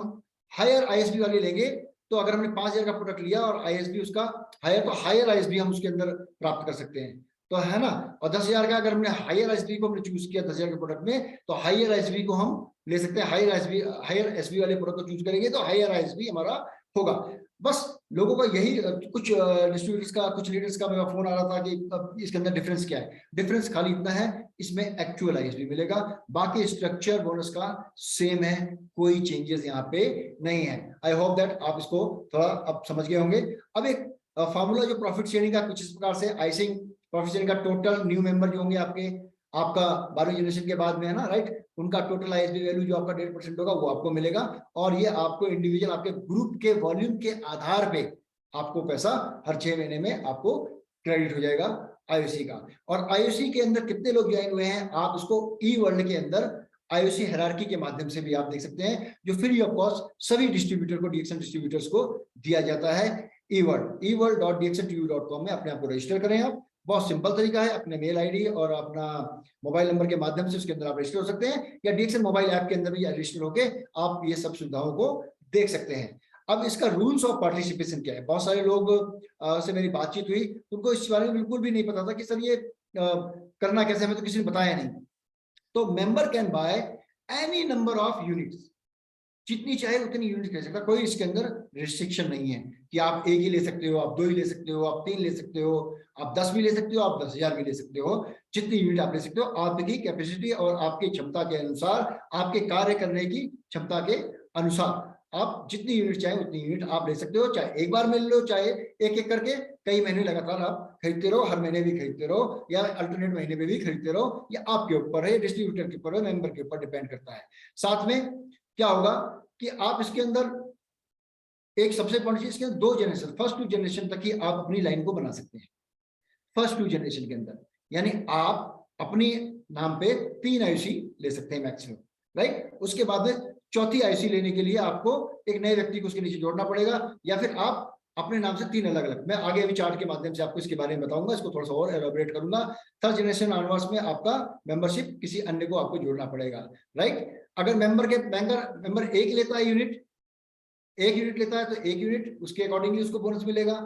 [SPEAKER 3] हायर आईएसपी वाले लेंगे तो अगर हमने 5,000 का प्रोडक्ट लिया और आईएसपी उसका हायर, तो हायर आईएसपी हम उसके अंदर प्राप्त कर सकते हैं, तो है ना। और 10,000 का अगर हमने हायर आईएसपी को हमने चूज किया 10,000 के प्रोडक्ट में, तो हायर आईएसपी को हम ले सकते हैं। हायर एसबी वाले प्रोडक्ट को चूज करेंगे तो हायर आईएसपी हमारा होगा। बस लोगों का यही, कुछ डिस्ट्रीब्यूटर्स का, कुछ लीडर्स का मेरा फोन आ रहा था कि इसके अंदर डिफरेंस क्या है। डिफरेंस खाली इतना है, इसमें एक्चुअल आईएसपी मिलेगा, बाकी स्ट्रक्चर बोनस का सेम है, कोई चेंजेस यहाँ पे नहीं है। आई होप दैट आप इसको थोड़ा अब समझ गए होंगे। अब एक फार्मूला जो प्रॉफिट शेयरिंग का कुछ इस प्रकार से, आईसिंग प्रॉफिट शेयरिंग का टोटल न्यू मेंबर जो होंगे आपका 12वीं जनरेशन के बाद में है ना, राइट, उनका टोटल आईएसपी वैल्यू जो आपका 1.5% होगा वो आपको मिलेगा। और ये आपको इंडिविजुअल आपके ग्रुप के वॉल्यूम के आधार पे आपको पैसा हर 6 महीने में आपको क्रेडिट हो जाएगा आईओसी का। और आईओसी के अंदर कितने लोग ज्वाइन हुए हैं, आप उसको ई वर्ल्ड के अंदर आईओसी हायरार्की के माध्यम से भी आप देख सकते हैं, जो फ्री ऑफ कॉस्ट सभी डिस्ट्रीब्यूटर को, डीएक्सएम डिस्ट्रीब्यूटर्स को दिया जाता है। eworld.dxntu.com में अपने आप को रजिस्टर करें। आप बहुत सिंपल तरीका है, अपने मेल आईडी और अपना मोबाइल नंबर के माध्यम से उसके अंदर आप रजिस्टर हो सकते हैं, या डीएक्सन मोबाइल ऐप के अंदर भी रजिस्टर होके आप ये सब सुविधाओं को देख सकते हैं। अब इसका रूल्स ऑफ पार्टिसिपेशन क्या है? बहुत सारे लोग से मेरी बातचीत हुई, उनको इस बारे में बिल्कुल भी नहीं पता था कि सर ये करना कैसे, हमें तो किसी ने बताया नहीं। तो member can by any number of units, जितनी चाहे उतनी यूनिट ले सकता, कोई इसके अंदर रिस्ट्रिक्शन नहीं है कि आप एक ही ले सकते हो, आप 2 ही ले सकते हो, आप 3 ले सकते हो, आप 10 भी ले सकते हो, आप 10,000 भी ले सकते हो। जितनी यूनिट आप ले सकते हो आपकी कैपेसिटी और आपकी क्षमता के अनुसार, आपके कार्य करने की क्षमता के अनुसार आप जितनी यूनिट चाहे उतनी यूनिट आप ले सकते हो। चाहे एक बार में ले लो, चाहे एक एक करके कई महीने लगातार आप खरीदते रहो, हर महीने भी खरीदते रहो, या अल्टरनेट महीने में भी खरीदते रहो, या आपके ऊपर है, डिस्ट्रीब्यूटर के ऊपर है, मेंबर के ऊपर डिपेंड करता है। साथ में क्या होगा कि आप इसके अंदर एक सबसे इंपॉर्टेंट चीज, इसके अंदर 2 जनरेशन, फर्स्ट 2 जनरेशन तक ही आप अपनी लाइन को बना सकते हैं। फर्स्ट 2 जनरेशन के अंदर यानी आप अपनी नाम पे 3 आईसी ले सकते हैं मैक्सिमम, राइट। उसके बाद में चौथी आईसी लेने के लिए आपको एक नए व्यक्ति को उसके नीचे जोड़ना पड़ेगा, या फिर आप अपने नाम से 3 अलग अलग, मैं आगे अभी चार्ट के माध्यम से आपको इसके बारे में बताऊंगा, इसको थोड़ा सा और एलैबोरेट करूंगा। थर्ड जनरेशन ऑनवर्ड्स में आपका मेंबरशिप किसी अन्य को आपको जोड़ना पड़ेगा, राइट। अगर मेंबर एक लेता है यूनिट, 1 यूनिट लेता है तो 1 यूनिट, उसके अकॉर्डिंगली उसको बोनस मिलेगा,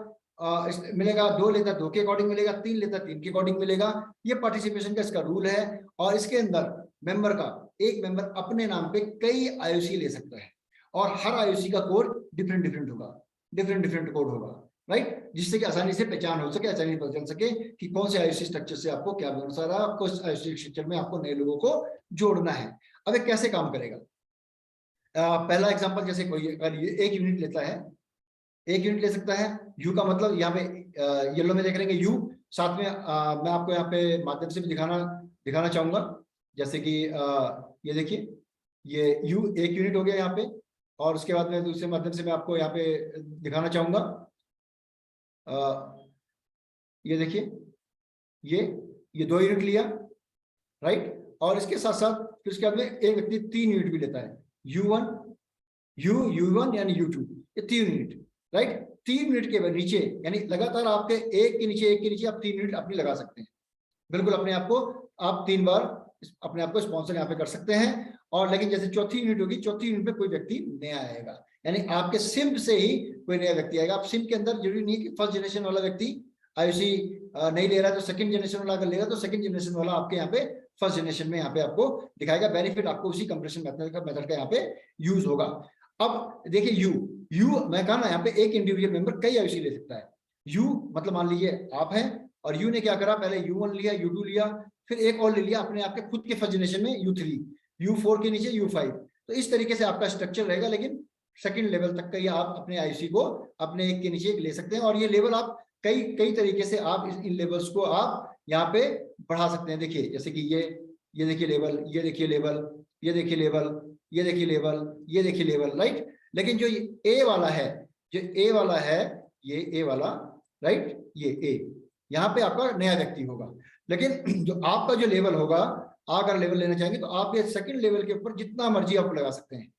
[SPEAKER 3] मिलेगा। 2 लेता है 2 के अकॉर्डिंग मिलेगा, 3 लेता है 3 के अकॉर्डिंग मिलेगा। ये पार्टिसिपेशन का इसका रूल है। और इसके अंदर मेंबर का एक मेंबर अपने नाम पे कई आईओसी ले सकता है, और हर आईओसी का कोड डिफरेंट डिफरेंट होगा, डिफरेंट कोड होगा, राइट, जिससे कि आसानी से पहचान हो सके, आसानी से पता चल सके कि कौन से आईओसी स्ट्रक्चर से आपको क्या बोनस आ रहा है, आपको इस आईओसी स्ट्रक्चर में आपको नए लोगों को जोड़ना है। अब ये कैसे काम करेगा? पहला एग्जांपल, जैसे कोई अगर ये 1 यूनिट लेता है, 1 यूनिट ले सकता है। यू का मतलब यहाँ पे येलो में देख रहे हैं यू, साथ में मैं आपको यहाँ पे माध्यम से भी दिखाना चाहूंगा, जैसे कि ये देखिए, ये यू 1 यूनिट हो गया यहाँ पे, और उसके बाद में दूसरे माध्यम से मैं आपको यहाँ पे दिखाना चाहूंगा। ये देखिए, ये 2 यूनिट लिया, राइट, और इसके साथ साथ फिर उसके बाद में एक व्यक्ति 3 यूनिट भी लेता है, U1 यानी U2, ये 3 यूनिट, राइट। 3 यूनिट के नीचे यानी लगातार आपके एक के नीचे आप 3 यूनिट अपनी लगा सकते हैं, बिल्कुल अपने आप को आप 3 बार अपने आप को स्पॉन्सर यहाँ पे कर सकते हैं। और लेकिन जैसे चौथी यूनिट होगी, चौथी यूनिट पे कोई व्यक्ति नया आएगा, यानी आपके सिम्प से ही कोई नया व्यक्ति आएगा। आप सिम्प के अंदर जरूरी नहीं है कि फर्स्ट जनरेशन वाला व्यक्ति आईओसी नहीं ले रहा है तो सेकंड जनरेशन वाला अगर लेगा तो सेकंड जनरेशन वाला आपके यहाँ पे फर्स्ट जनरेशन में यहाँ पे आपको दिखाएगा। बेनिफिट आपको उसी कंप्रेशन मेथड का यहाँ पे यूज होगा। अब देखिए यू मैं कहा ना, यहाँ पे एक इंडिविजुअल मेंबर कई आईओसी ले सकता है। यू मतलब मान लीजिए आप हैं और यू ने क्या करा, पहले U1 लिया, U2 लिया, फिर एक और ले लिया अपने आपके खुद के फर्स्ट जनरेशन में U3, U4 के नीचे U5। तो इस तरीके से आपका स्ट्रक्चर रहेगा, लेकिन सेकंड लेवल तक का ये आप अपने आईसी को अपने एक के नीचे एक ले सकते हैं। और ये लेवल आप कई तरीके से आप इन लेवल्स को आप यहाँ पे बढ़ा सकते हैं। देखिए जैसे कि ये देखिए लेवल, ये देखिए लेवल, ये देखिए लेवल, ये देखिए लेवल, ये देखिए लेवल, राइट। लेकिन जो ए वाला है, ये ए वाला, राइट, ये ए, यहाँ पे आपका नया व्यक्ति होगा। लेकिन जो आपका जो लेवल होगा, अगर लेवल लेना चाहेंगे तो आप ये सेकंड लेवल के ऊपर जितना मर्जी आप लगा सकते हैं,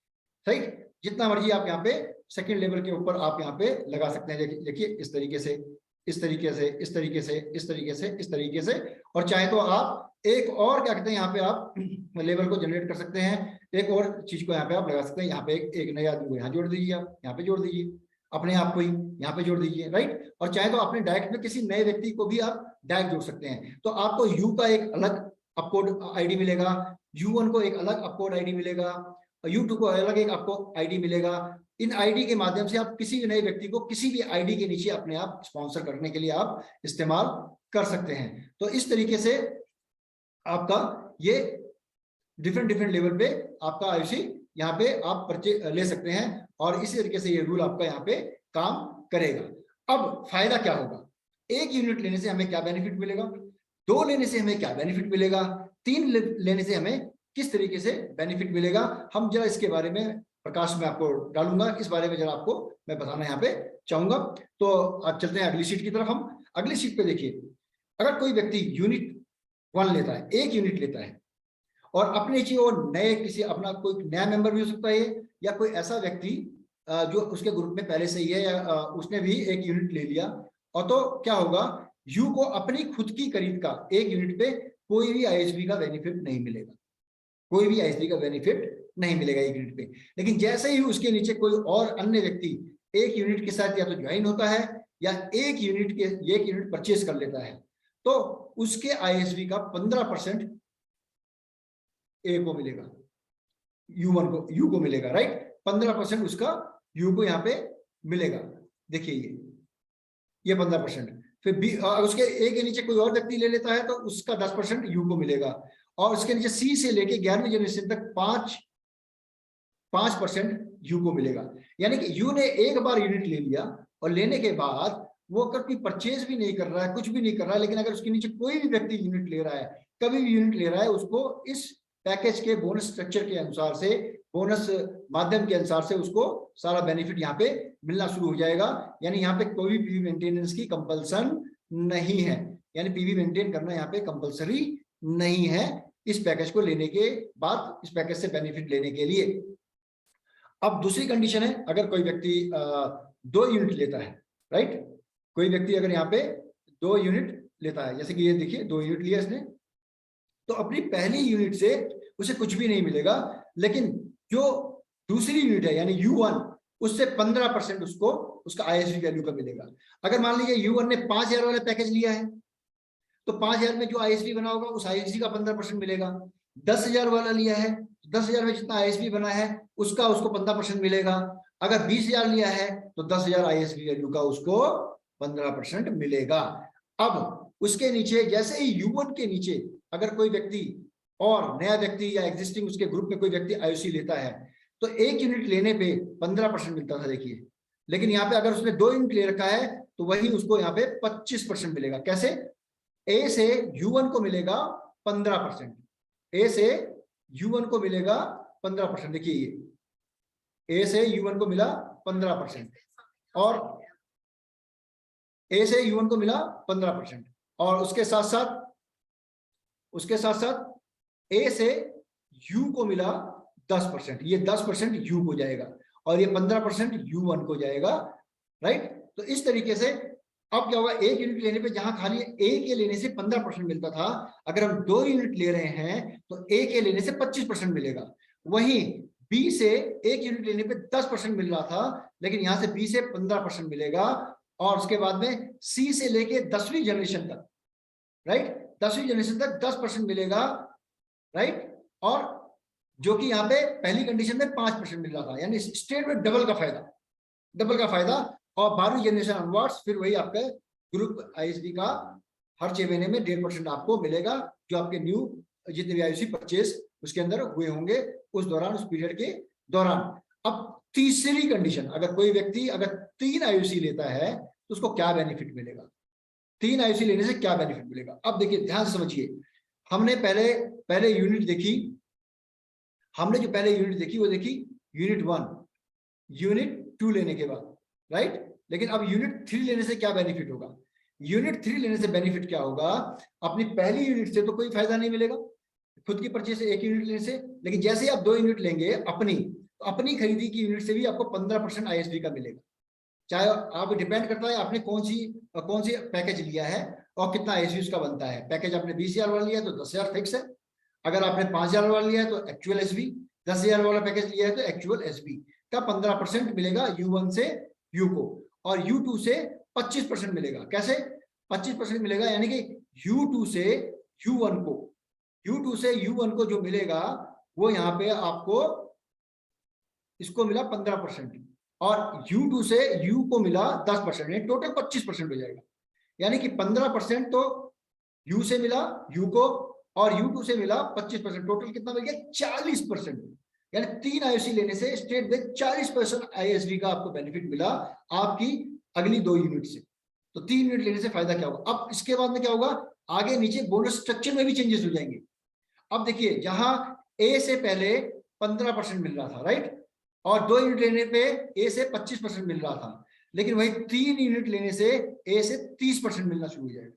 [SPEAKER 3] सही, जितना मर्जी आप यहाँ पे सेकंड लेवल के ऊपर आप यहाँ पे लगा सकते हैं। देखिए इस तरीके से, इस तरीके से, इस तरीके से, इस तरीके से, इस तरीके से। और चाहे तो आप एक और क्या कहते हैं, यहाँ पे आप लेवल को जनरेट कर सकते हैं, एक और चीज को यहाँ पे आप लगा सकते हैं। यहाँ पे एक नया आदमी को यहाँ जोड़ दीजिए, आप यहाँ पे जोड़ दीजिए, अपने आप को ही यहाँ पे जोड़ दीजिए, राइट। और चाहे तो अपने डायरेक्ट में किसी नए व्यक्ति को भी आप डायरेक्ट जोड़ सकते हैं। तो आपको यू का एक अलग अपकोड आईडी मिलेगा, U1 को एक अलग अपकोड आईडी मिलेगा, U2 को अलग एक आपको आईडी मिलेगा। इन आईडी के माध्यम से आप किसी भी नए व्यक्ति को किसी भी आईडी के नीचे अपने आप स्पॉन्सर करने के लिए आप इस्तेमाल कर सकते हैं। तो इस तरीके से आपका ये डिफरेंट लेवल पे आपका आईसी यहाँ पे आप ले सकते हैं, और इसी तरीके से ये रूल आपका यहाँ पे काम करेगा। अब फायदा क्या होगा? 1 यूनिट लेने से हमें क्या बेनिफिट मिलेगा, 2 लेने से हमें क्या बेनिफिट मिलेगा, 3 लेने से हमें किस तरीके से बेनिफिट मिलेगा, हम जरा इसके बारे में प्रकाश में आपको डालूंगा, इस बारे में जरा आपको मैं बताना यहाँ पे चाहूंगा। तो अब चलते हैं अगली शीट की तरफ। हम अगली शीट पे देखिए, अगर कोई व्यक्ति यूनिट 1 लेता है, 1 यूनिट लेता है, और अपने नीचे वो नए किसी अपना कोई नया मेंबर भी हो सकता है, या कोई ऐसा व्यक्ति जो उसके ग्रुप में पहले से ही है या उसने भी एक यूनिट ले लिया, और तो क्या होगा, यू को अपनी खुद की खरीद का एक यूनिट पे कोई भी आईएसबी का बेनिफिट नहीं मिलेगा, कोई भी आईएसबी का बेनिफिट नहीं मिलेगा एक यूनिट पे। लेकिन जैसे ही उसके नीचे कोई और अन्य व्यक्ति एक यूनिट के साथ या तो ज्वाइन होता है या एक यूनिट परचेज कर लेता है, तो उसके आईएसबी का 15% ए को मिलेगा, यू को मिलेगा, राइट। 15% उसका यू को यहाँ पे मिलेगा। देखिए ये 15%। फिर बी उसके ए के नीचे कोई और व्यक्ति ले लेता है तो उसका 10% यू को मिलेगा, और उसके नीचे सी से लेके 11वीं जनरेशन तक 5% यू को मिलेगा। यानी कि यू ने एक बार यूनिट ले लिया और लेने के बाद वो अगर कोई परचेज भी नहीं कर रहा है, कुछ भी नहीं कर रहा है, लेकिन अगर उसके नीचे कोई भी व्यक्ति यूनिट ले रहा है, कभी भी यूनिट ले रहा है, उसको इस पैकेज के बोनस स्ट्रक्चर के अनुसार से, बोनस माध्यम के अनुसार से उसको सारा बेनिफिट यहाँ पे मिलना शुरू हो जाएगा। यानी यहाँ पे कोई भी पीवी मेंटेनेंस की कंपल्सन नहीं है, यानी पीवी मेंटेन करना यहाँ पे कंपल्सरी नहीं है इस पैकेज को लेने के बाद, इस पैकेज से बेनिफिट लेने के लिए। अब दूसरी कंडीशन है, अगर कोई व्यक्ति 2 यूनिट लेता है, राइट, कोई व्यक्ति अगर यहाँ पे 2 यूनिट लेता है, जैसे कि ये देखिए 2 यूनिट लिया इसने, तो अपनी पहली यूनिट से उसे कुछ भी नहीं मिलेगा, लेकिन जो दूसरी यूनिट है यानी U1, उससे 15% उसको उसका आईएसवी वैल्यू का मिलेगा। अगर मान लीजिए U1 ने 5000 वाला पैकेज लिया है, तो 5000 में जो आईएसवी बना होगा उस आईएसवी का 15% मिलेगा। 10,000 वाला लिया है, 10,000 में जितना आईएसवी बना है उसका उसको 15% मिलेगा। अगर 20,000 लिया है तो 10,000 आईएसवी वैल्यू का उसको 15% मिलेगा। अब उसके नीचे जैसे ही U1 के नीचे अगर कोई व्यक्ति और नया व्यक्ति या एग्जिस्टिंग उसके ग्रुप में कोई व्यक्ति आईओसी लेता है, तो 1 यूनिट लेने पे 15% मिलता था, देखिए। लेकिन यहाँ पे अगर उसने 2 यूनिट ले रखा है तो वही उसको यहाँ पे 25% मिलेगा। कैसे? ए से U1 को मिलेगा 15%, ए से U1 को मिलेगा 15%। देखिए ये ए से U1 को मिला 15%, और ए से U1 को मिला 15%, और उसके साथ साथ ए से यू को मिला 10%। ये 10% यू को जाएगा और ये 15% U1 को जाएगा, राइट। तो इस तरीके से अब क्या होगा, 1 यूनिट लेने पे जहां खाली ए के लेने से 15% मिलता था, अगर हम 2 यूनिट ले रहे हैं तो ए के लेने से 25% मिलेगा। वहीं बी से 1 यूनिट लेने पे 10% मिल रहा था, लेकिन यहां से बी से 15% मिलेगा। और उसके बाद में सी से लेके 10वीं जनरेशन तक, राइट, 10वीं जनरेशन तक 10% मिलेगा, राइट। और जो कि यहाँ पे पहली कंडीशन में 5% मिल रहा था, यानी स्टेट में डबल का फायदा। और 12वीं जनरेशन ऑनवर्ड्स फिर वही आपका ग्रुप आईएसबी का हर 6 महीने में 1.5% आपको मिलेगा, जो आपके न्यू जितने भी आईओसी परचेज उसके अंदर हुए होंगे उस दौरान, उस पीरियड के दौरान। अब तीसरी कंडीशन, अगर कोई व्यक्ति अगर 3 आईओसी लेता है तो उसको क्या बेनिफिट मिलेगा? 3 आईओसी लेने से क्या बेनिफिट मिलेगा? अब देखिए ध्यान से समझिए, हमने पहले यूनिट देखी, हमने जो पहले यूनिट देखी वो देखी यूनिट 1, यूनिट 2 लेने के बाद, राइट। लेकिन अब यूनिट 3 लेने से क्या बेनिफिट होगा? यूनिट 3 लेने से बेनिफिट क्या होगा? अपनी पहली यूनिट से तो कोई फायदा नहीं मिलेगा खुद की परचेज से 1 यूनिट लेने से, लेकिन जैसे ही आप 2 यूनिट लेंगे अपनी खरीदी की यूनिट से भी आपको 15% आईएसबी का मिलेगा। चाहे आप, डिपेंड करता है आपने कौन सी पैकेज लिया है और कितना आईएसबी उसका बनता है। पैकेज आपने 20,000 वाला लिया है तो 10,000 फिक्स है, अगर आपने 5,000 वाला लिया है तो एक्चुअल एसबी, 10,000 वाला पैकेज लिया है तो एक्चुअल एसबी का 15% मिलेगा U1 से यू को, और U2 से 25% मिलेगा। कैसे 25% मिलेगा? यानी कि U2 से U1 को जो मिलेगा वो यहाँ पे आपको इसको मिला 15%, और U2 से U को मिला 10%, यानी टोटल 25% हो जाएगा। यानी कि 15% तो U से मिला U को, और U2 से मिला 25%, टोटल कितना मिल गया? 40%। यानी 3 आईओसी लेने से स्टेट बैंक 40% आईएसबी का आपको बेनिफिट मिला आपकी अगली 2 यूनिट से। तो 3 यूनिट लेने से फायदा क्या होगा? अब इसके बाद में क्या होगा, आगे नीचे बोनस स्ट्रक्चर में भी चेंजेस हो जाएंगे। अब देखिए, जहां ए से पहले 15% मिल रहा था, राइट, और 2 यूनिट लेने पे ए से 25% मिल रहा था, लेकिन वही 3 यूनिट लेने से ए से 30% मिलना शुरू हो जाएगा।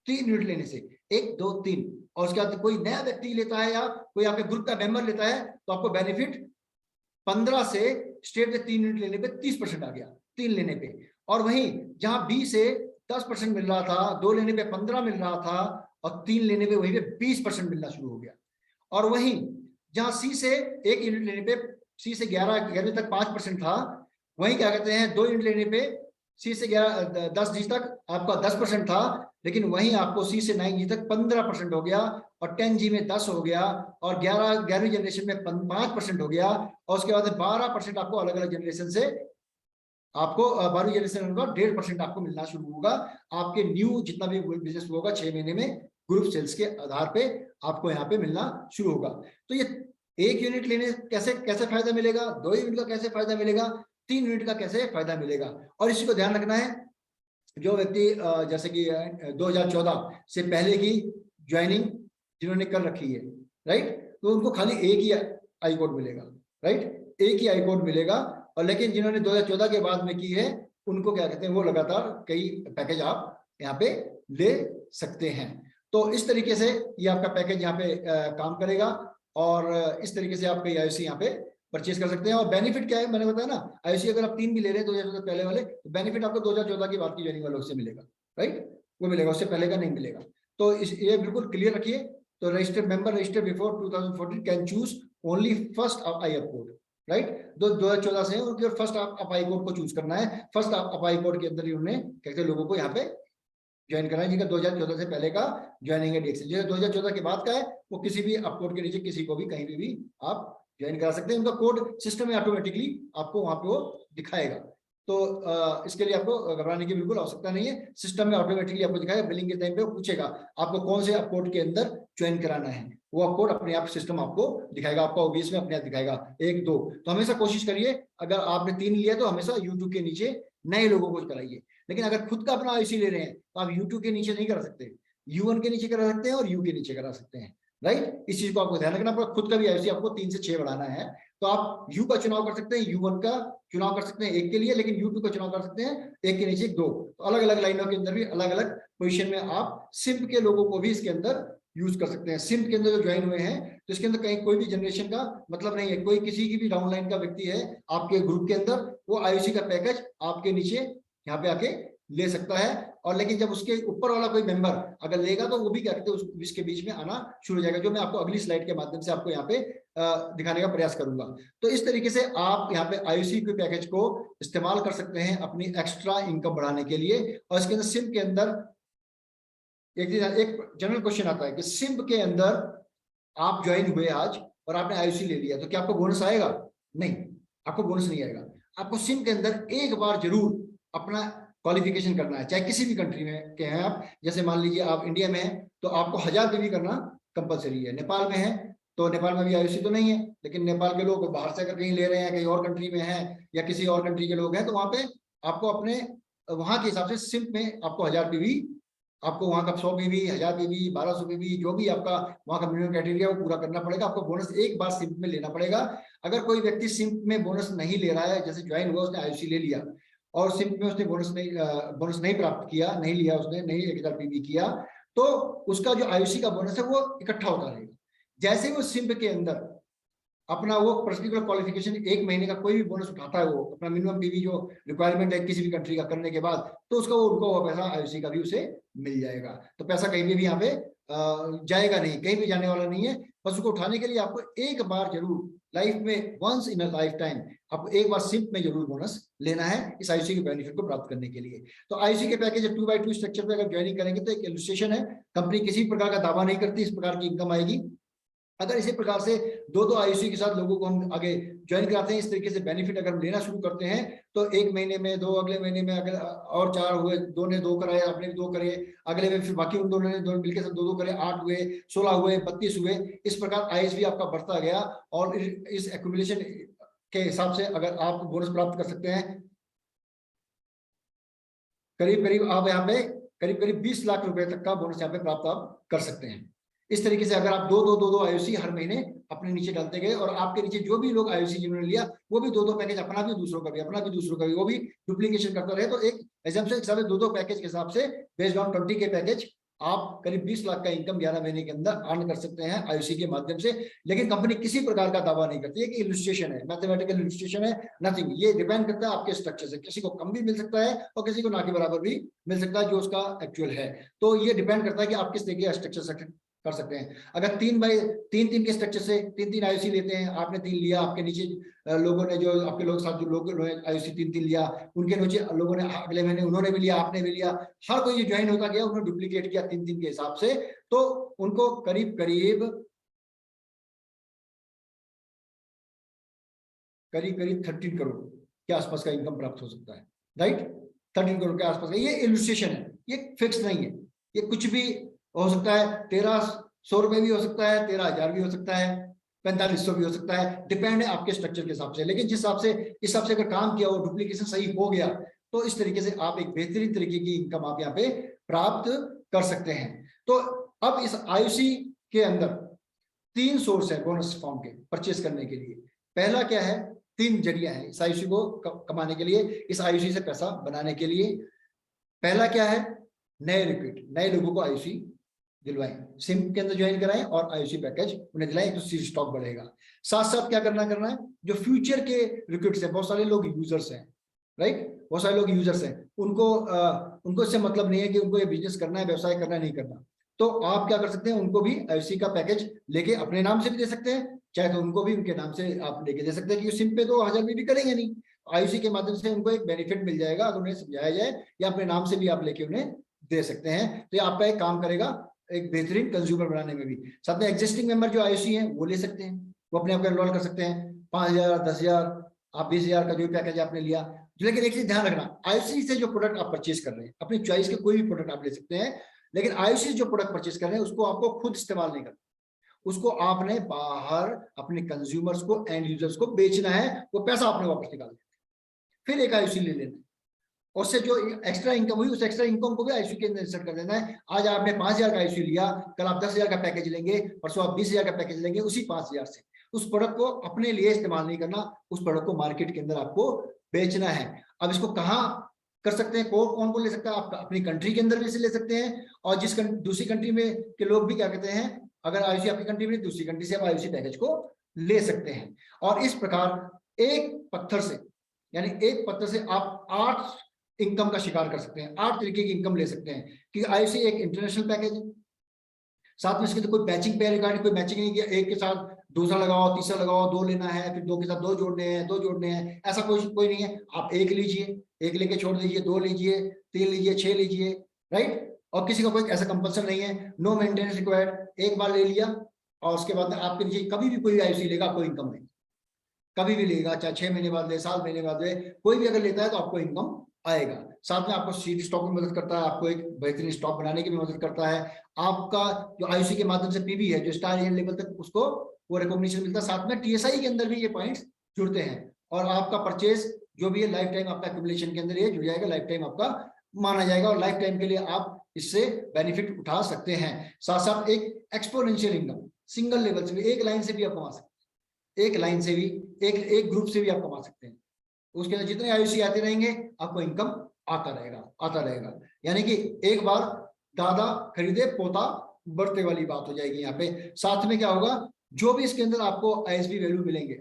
[SPEAKER 3] 3 यूनिट लेने से 1 2 3, और उसके बाद कोई नया व्यक्ति लेता है या कोई आपके ग्रुप का मेंबर लेता है तो आपको बेनिफिट 15 से स्टेट से 3 यूनिट लेने पे 30% आ गया, 3 लेने पे। और वहीं जहां बी से 10% मिल रहा था, 2 लेने पे 15 मिल रहा था, और 3 लेने पे वहीं पे 20% मिलना शुरू हो गया। और वहीं जहां सी से 1 यूनिट लेने पे, सी से 11वीं तक 5% था, वहीं क्या कहते हैं 2 यूनिट लेने पे सी से 10 जी तक आपका 10% था, लेकिन वहीं आपको सी से 9G तक 15% हो गया, और 10G में 10 हो गया, और 11वीं जनरेशन में 5% हो गया, और उसके बाद 12% आपको अलग अलग जनरेशन से आपको 12वीं जनरेशन का 1.5% आपको मिलना शुरू होगा। आपके न्यू जितना भी बिजनेस होगा 6 महीने में ग्रुप सेल्स के आधार पे आपको यहाँ पे मिलना शुरू होगा। तो ये 1 यूनिट लेने कैसे फायदा मिलेगा, 2 यूनिट का कैसे फायदा मिलेगा, 3 यूनिट का कैसे फायदा मिलेगा। और इसी को ध्यान रखना है, जो व्यक्ति जैसे कि 2014 से पहले की ज्वाइनिंग जिन्होंने कर रखी है, राइट, तो उनको खाली एक ही आई कोड मिलेगा, राइट, एक ही आई कोड मिलेगा। और लेकिन जिन्होंने 2014 के बाद में की है, उनको क्या कहते हैं, वो लगातार कई पैकेज आप यहाँ पे ले सकते हैं। तो इस तरीके से ये आपका पैकेज यहाँ पे काम करेगा, और इस तरीके से आप आईओसी यहाँ पे परचेज कर सकते हैं। और बेनिफिट क्या है, मैंने बताया ना, आईओसी अगर आप 3 भी ले रहे हैं 2014 पहले वाले, तो बेनिफिट आपको 2014 की बात की ज्वाइनिंग वालों से मिलेगा, राइट, वो मिलेगा, उससे पहले का नहीं मिलेगा। तो ये बिल्कुल क्लियर रखिए। तो registered member registered before 2014 can choose only first I code, right. 2014 से उनके फर्स्ट अपाई कोड को चूज करना है। फर्स्ट अपाई कोड के अंदर ही उन्हें कहते हैं लोगों को यहाँ पे ज्वाइन करना है, जिनका 2014 से पहले का ज्वाइनिंग है डीएक्स। जो 2014 के बाद का है, वो किसी भी अप कोड के नीचे किसी को भी कहीं भी आप ज्वाइन करा सकते हैं। उनका कोड सिस्टम में ऑटोमेटिकली आपको वहां पे वो दिखाएगा। तो इसके लिए आपको घबराने की बिल्कुल आवश्यकता नहीं है, सिस्टम में ऑटोमेटिकली आपको दिखाएगा। बिलिंग के टाइम पे वो पूछेगा आपको कौन से अप कोड के अंदर ज्वाइन कराना है, वो अप कोड अपने आप सिस्टम आपको दिखाएगा, आपका ओबीएस में अपने आप दिखाएगा 1 2। तो हमेशा कोशिश करिए, अगर आपने 3 लिया तो हमेशा यूट्यूब के नीचे नए लोगों को कराइए। लेकिन अगर खुद का अपना आईसी ले रहे हैं तो आप यूट्यूब के नीचे नहीं करा सकते, U1 के नीचे करा सकते हैं और यू के नीचे करा सकते हैं, राइट। इस चीज को आपको ध्यान रखना पड़ेगा। खुद का भी आईसी आपको 3 से 6 बढ़ाना है, तो आप यू का चुनाव कर सकते हैं, U1 का चुनाव कर सकते हैं 1 के लिए, लेकिन U2 का चुनाव कर सकते हैं 1 के नीचे 2। तो अलग अलग लाइनों के अंदर भी अलग अलग पोजीशन में आप सिम्प के लोगों को भी इसके अंदर यूज कर सकते हैं। सिम्प के अंदर जो ज्वाइन हुए हैं, तो इसके अंदर कहीं कोई भी जनरेशन का मतलब नहीं है, कोई किसी की भी डाउनलाइन का व्यक्ति है आपके ग्रुप के अंदर, वो आईओसी का पैकेज आपके नीचे यहाँ पे आके ले सकता है। और लेकिन जब उसके ऊपर वाला कोई मेंबर अगर लेगा, तो वो भी क्या कहते हैं इसके बीच में आना शुरू हो जाएगा, जो मैं आपको अगली स्लाइड के माध्यम से आपको यहाँ पे दिखाने का प्रयास करूंगा। तो इस तरीके से आप यहाँ पे आईओसी के पैकेज को इस्तेमाल कर सकते हैं अपनी एक्स्ट्रा इनकम बढ़ाने के लिए। और इसके अंदर सिम्प के अंदर एक जनरल क्वेश्चन आता है कि सिम्प के अंदर आप ज्वाइन हुए आज और आपने आईओसी ले लिया, तो क्या आपको बोनस आएगा? नहीं, आपको बोनस नहीं आएगा। आपको सिम्प के अंदर एक बार जरूर अपना क्वालिफिकेशन करना है, चाहे किसी भी कंट्री में के हैं आप। जैसे मान लीजिए आप इंडिया में हैं तो आपको 1000 रुपये भी करना कंपलसरी है। नेपाल में है तो नेपाल में भी आईओसी तो नहीं है, लेकिन नेपाल के लोग बाहर से अगर कहीं ले रहे हैं, कहीं और कंट्री में है या किसी और कंट्री के लोग हैं, तो वहां पे आपको अपने वहां के हिसाब से सिम्प में आपको 1000 रुपये भी, आपको वहां का 100 पीवी, 1000 पीवी, 1200 पीवी, जो भी आपका वहां का मिनिमम क्राइटेरिया वो पूरा करना पड़ेगा। आपको बोनस एक बार सिम्प में लेना पड़ेगा। अगर कोई व्यक्ति सिम्प में बोनस नहीं ले रहा है, जैसे ज्वाइन हुआ उसने आईओसी ले लिया और सिम्प में उसने बोनस नहीं प्राप्त किया, नहीं लिया उसने, नहीं 1000 पीवी किया, तो उसका जो आईओसी का बोनस है वो इकट्ठा होता रहेगा। जैसे वो सिम्प के अंदर अपना वो पर्टिकुलर क्वालिफिकेशन 1 महीने का कोई भी बोनस उठाता है, वो अपना मिनिमम पीवी जो रिक्वायरमेंट है किसी भी कंट्री का करने के बाद, तो उसका वो रुका हुआ पैसा आईओसी का भी उसे मिल जाएगा। तो पैसा कहीं भी यहाँ पे जाएगा नहीं, कहीं भी जाने वाला नहीं है। बस उसको उठाने के लिए आपको एक बार जरूर लाइफ में, once in a lifetime, आपको एक बार सिम्प में जरूर बोनस लेना है इस आईओसी के बेनिफिट को प्राप्त करने के लिए। तो आईओसी के पैकेज 2x2 स्ट्रक्चर पे अगर ज्वाइनिंग करेंगे तो एक इलस्ट्रेशन है, कंपनी किसी प्रकार का दावा नहीं करती इस प्रकार की इनकम आएगी। अगर इसी प्रकार से 2 आईओसी के साथ लोगों को हम आगे ज्वाइन कराते हैं, इस तरीके से बेनिफिट अगर हम लेना शुरू करते हैं, तो 1 महीने में 2, अगले महीने में अगर और 4 हुए, 2 ने 2 कराए, आपने भी 2 करे, अगले में फिर बाकी उन दोनों ने 2 मिलकर 2 करे, 8 हुए, 16 हुए, 32 हुए। इस प्रकार आईएसवी आपका बढ़ता गया और इस एक्यूमुलेशन के हिसाब से अगर आप बोनस प्राप्त कर सकते हैं, करीब आप यहाँ पे करीब 20 लाख रुपए तक का बोनस यहाँ पे प्राप्त आप कर सकते हैं। इस तरीके से अगर आप 2 आईओसी हर महीने अपने नीचे डालते गए, और आपके नीचे जो भी लोग आईओसी जिन्होंने लिया वो भी 2 पैकेज, अपना भी दूसरों का भी, अपना भी दूसरों का भी, वो भी डुप्लीकेशन करता रहे, तो एक एग्जाम्पशन के हिसाब से 2 पैकेज के हिसाब से बेस्ड ऑन 20 के पैकेज आप करीब 20 लाख का इनकम 11 महीने के अंदर अर्न कर सकते हैं आईयूसी के माध्यम से। लेकिन कंपनी किसी प्रकार का दावा नहीं करती है कि इलस्ट्रेशन है, मैथमेटिकल इलस्ट्रेशन है, नथिंग। ये डिपेंड करता है आपके स्ट्रक्चर से, किसी को कम भी मिल सकता है और किसी को ना के बराबर भी मिल सकता है जो उसका एक्चुअल है। तो ये डिपेंड करता है कि आप किस तरीके का स्ट्रक्चर कर सकते हैं। अगर 3x3 के स्ट्रक्चर से 3 आईयूसी लेते हैं, आपने 3 लिया, आपके नीचे लोगों ने, जो आपके लोग साथ जो लोग आईयूसी 3 लिया, उनके नीचे लोगों ने अगले महीने उन्होंने भी लिया, आपने भी लिया, हर कोई ज्वाइन होता गया, उन्होंने डुप्लीकेट किया 3 के हिसाब से, तो उनको करीब करीब 13 करोड़ के आसपास का इनकम प्राप्त हो सकता है, राइट। 13 करोड़ के आसपास का। ये इलस्ट्रेशन है, ये फिक्स नहीं है, ये कुछ भी हो सकता है। 1300 रुपए भी हो सकता है, 13,000 भी हो सकता है, 4500 भी हो सकता है, डिपेंड है आपके स्ट्रक्चर के हिसाब से। लेकिन जिस हिसाब से, इस हिसाब से अगर काम किया, वो डुप्लीकेशन सही हो गया, तो इस तरीके से आप एक बेहतरीन तरीके की इनकम आप यहाँ पे प्राप्त कर सकते हैं। तो अब इस आईयूसी के अंदर 3 सोर्स है बोनस फॉर्म के परचेस करने के लिए। पहला क्या है, 3 जरिया है इस आईयूसी को कमाने के लिए, इस आईयूसी से पैसा बनाने के लिए। पहला क्या है, नए रिक्रूट, नए लोगों को आईयूसी दिलवाएं, सिम के अंदर ज्वाइन कराएं और आईयूसी पैकेज उन्हें दिलाएं, तो सीट स्टॉक बढ़ेगा। साथ साथ क्या करना है, जो फ्यूचर के रिक्रूट्स हैं, बहुत सारे लोग यूजर्स हैं, राइट, बहुत सारे लोग यूजर्स हैं, उनको इससे मतलब नहीं है कि उनको ये बिजनेस करना है, व्यवसाय करना है, नहीं करना। तो आप क्या कर सकते हैं, उनको भी आईयूसी का पैकेज लेके अपने नाम से भी दे सकते हैं, चाहे तो उनको भी उनके नाम से आप लेके दे सकते हैं, कि सिम पे तो 1000 भी करेंगे नहीं, आईयूसी के माध्यम से उनको एक बेनिफिट मिल जाएगा अगर उन्हें समझाया जाए, या अपने नाम से भी आप लेके उन्हें दे सकते हैं। तो ये आपका एक काम करेगा एक बेहतरीन कंज्यूमर बनाने में भी। साथ में एग्जिस्टिंग मेंबर जो आईयूसी हैं वो ले सकते हैं, वो अपने आप को एनरोल कर सकते हैं, 5000, 10,000, आप 20,000 का जो पैकेज आपने लिया। लेकिन एक चीज ध्यान रखना, आईयूसी से जो प्रोडक्ट आप परचेज कर रहे हैं, अपनी चॉइस के कोई भी प्रोडक्ट आप ले सकते हैं, लेकिन आईयूसी जो प्रोडक्ट परचेज कर रहे हैं उसको आपको खुद इस्तेमाल नहीं करना, उसको आपने बाहर अपने कंज्यूमर्स को, एंड यूजर्स को बेचना है, वो पैसा आपने वापस निकाल देना, फिर एक आईयूसी ले लेना, उससे जो एक्स्ट्रा इनकम हुई उस एक्स्ट्रा इनकम को भी आईयूसी के अंदर इंसर्ट कर देना है। आज आपने 5,000 का आईयूसी लिया, कल आप 10,000 का पैकेज लेंगे, परसों आप 20,000 का पैकेज लेंगे, उसी 5,000 से उस प्रोडक्ट को अपने लिए इस्तेमाल नहीं करना, उस प्रोडक्ट को मार्केट के अंदर आपको बेचना है। अब इसको कहाँ कर सकते हैं, कौन कौन ले सकता है, आप अपनी कंट्री के अंदर भी इसे ले सकते हैं, और दूसरी कंट्री में के लोग भी क्या कहते हैं, अगर आईयूसी आपकी कंट्री में, दूसरी कंट्री से आप आईयूसी पैकेज को ले सकते हैं। और इस प्रकार एक पत्थर से, यानी एक पत्थर से आप 8 इनकम का शिकार कर सकते हैं, 8 तरीके की इनकम ले सकते हैं, क्योंकि आईयूसी एक इंटरनेशनल पैकेज है। साथ में इसके तो कोई मैचिंग पे रिगार्डिंग कोई मैचिंग नहीं किया, एक के साथ दूसरा लगाओ, तीसरा लगाओ, 2 लेना है, फिर 2 के साथ 2 जोड़ने हैं, ऐसा कोई नहीं है। आप 1 लीजिए, 1 लेके छोड़ दीजिए, 2 लीजिए, 3 लीजिए, 6 लीजिए, राइट। और किसी का कोई ऐसा कंपल्सन नहीं है, नो मेंटेनेंस रिक्वायर्ड, एक बार ले लिया और उसके बाद आपके नीचे कभी भी कोई आईयूसी लेगा आपको इनकम नहीं, कभी भी लेगा, चाहे 6 महीने बाद ले, साल महीने बाद ले, कोई भी अगर लेता है तो आपको इनकम आएगा। साथ में आपको सीड स्टॉक में मदद करता है, आपको एक बेहतरीन स्टॉक बनाने की भी मदद करता है। आपका जो आईयूसी के माध्यम से पीबी है, जो स्टार लेवल तक उसको वो रिकॉग्निशन मिलता है। साथ में टीएसआई के अंदर भी ये पॉइंट्स जुड़ते हैं, और आपका परचेज जो भी है लाइफ टाइम आपका एक्यूमुलेशन के अंदर ये जुड़ जाएगा, लाइफ टाइम आपका माना जाएगा, और लाइफ टाइम के लिए आप इससे बेनिफिट उठा सकते हैं। साथ साथ एक एक्सपोनेंशियल इनकम सिंगल लेवल से भी, एक लाइन से भी आप कमा सकते हैं, एक लाइन से भी, एक ग्रुप से भी आप कमा सकते हैं। उसके अंदर जितने आईयूसी आते रहेंगे आपको इनकम आता रहेगा। यानी कि एक बार दादा खरीदे पोता बढ़ते वाली बात हो जाएगी यहाँ पे। साथ में क्या होगा, जो भी इसके अंदर आपको आईएसबी वैल्यू मिलेंगे,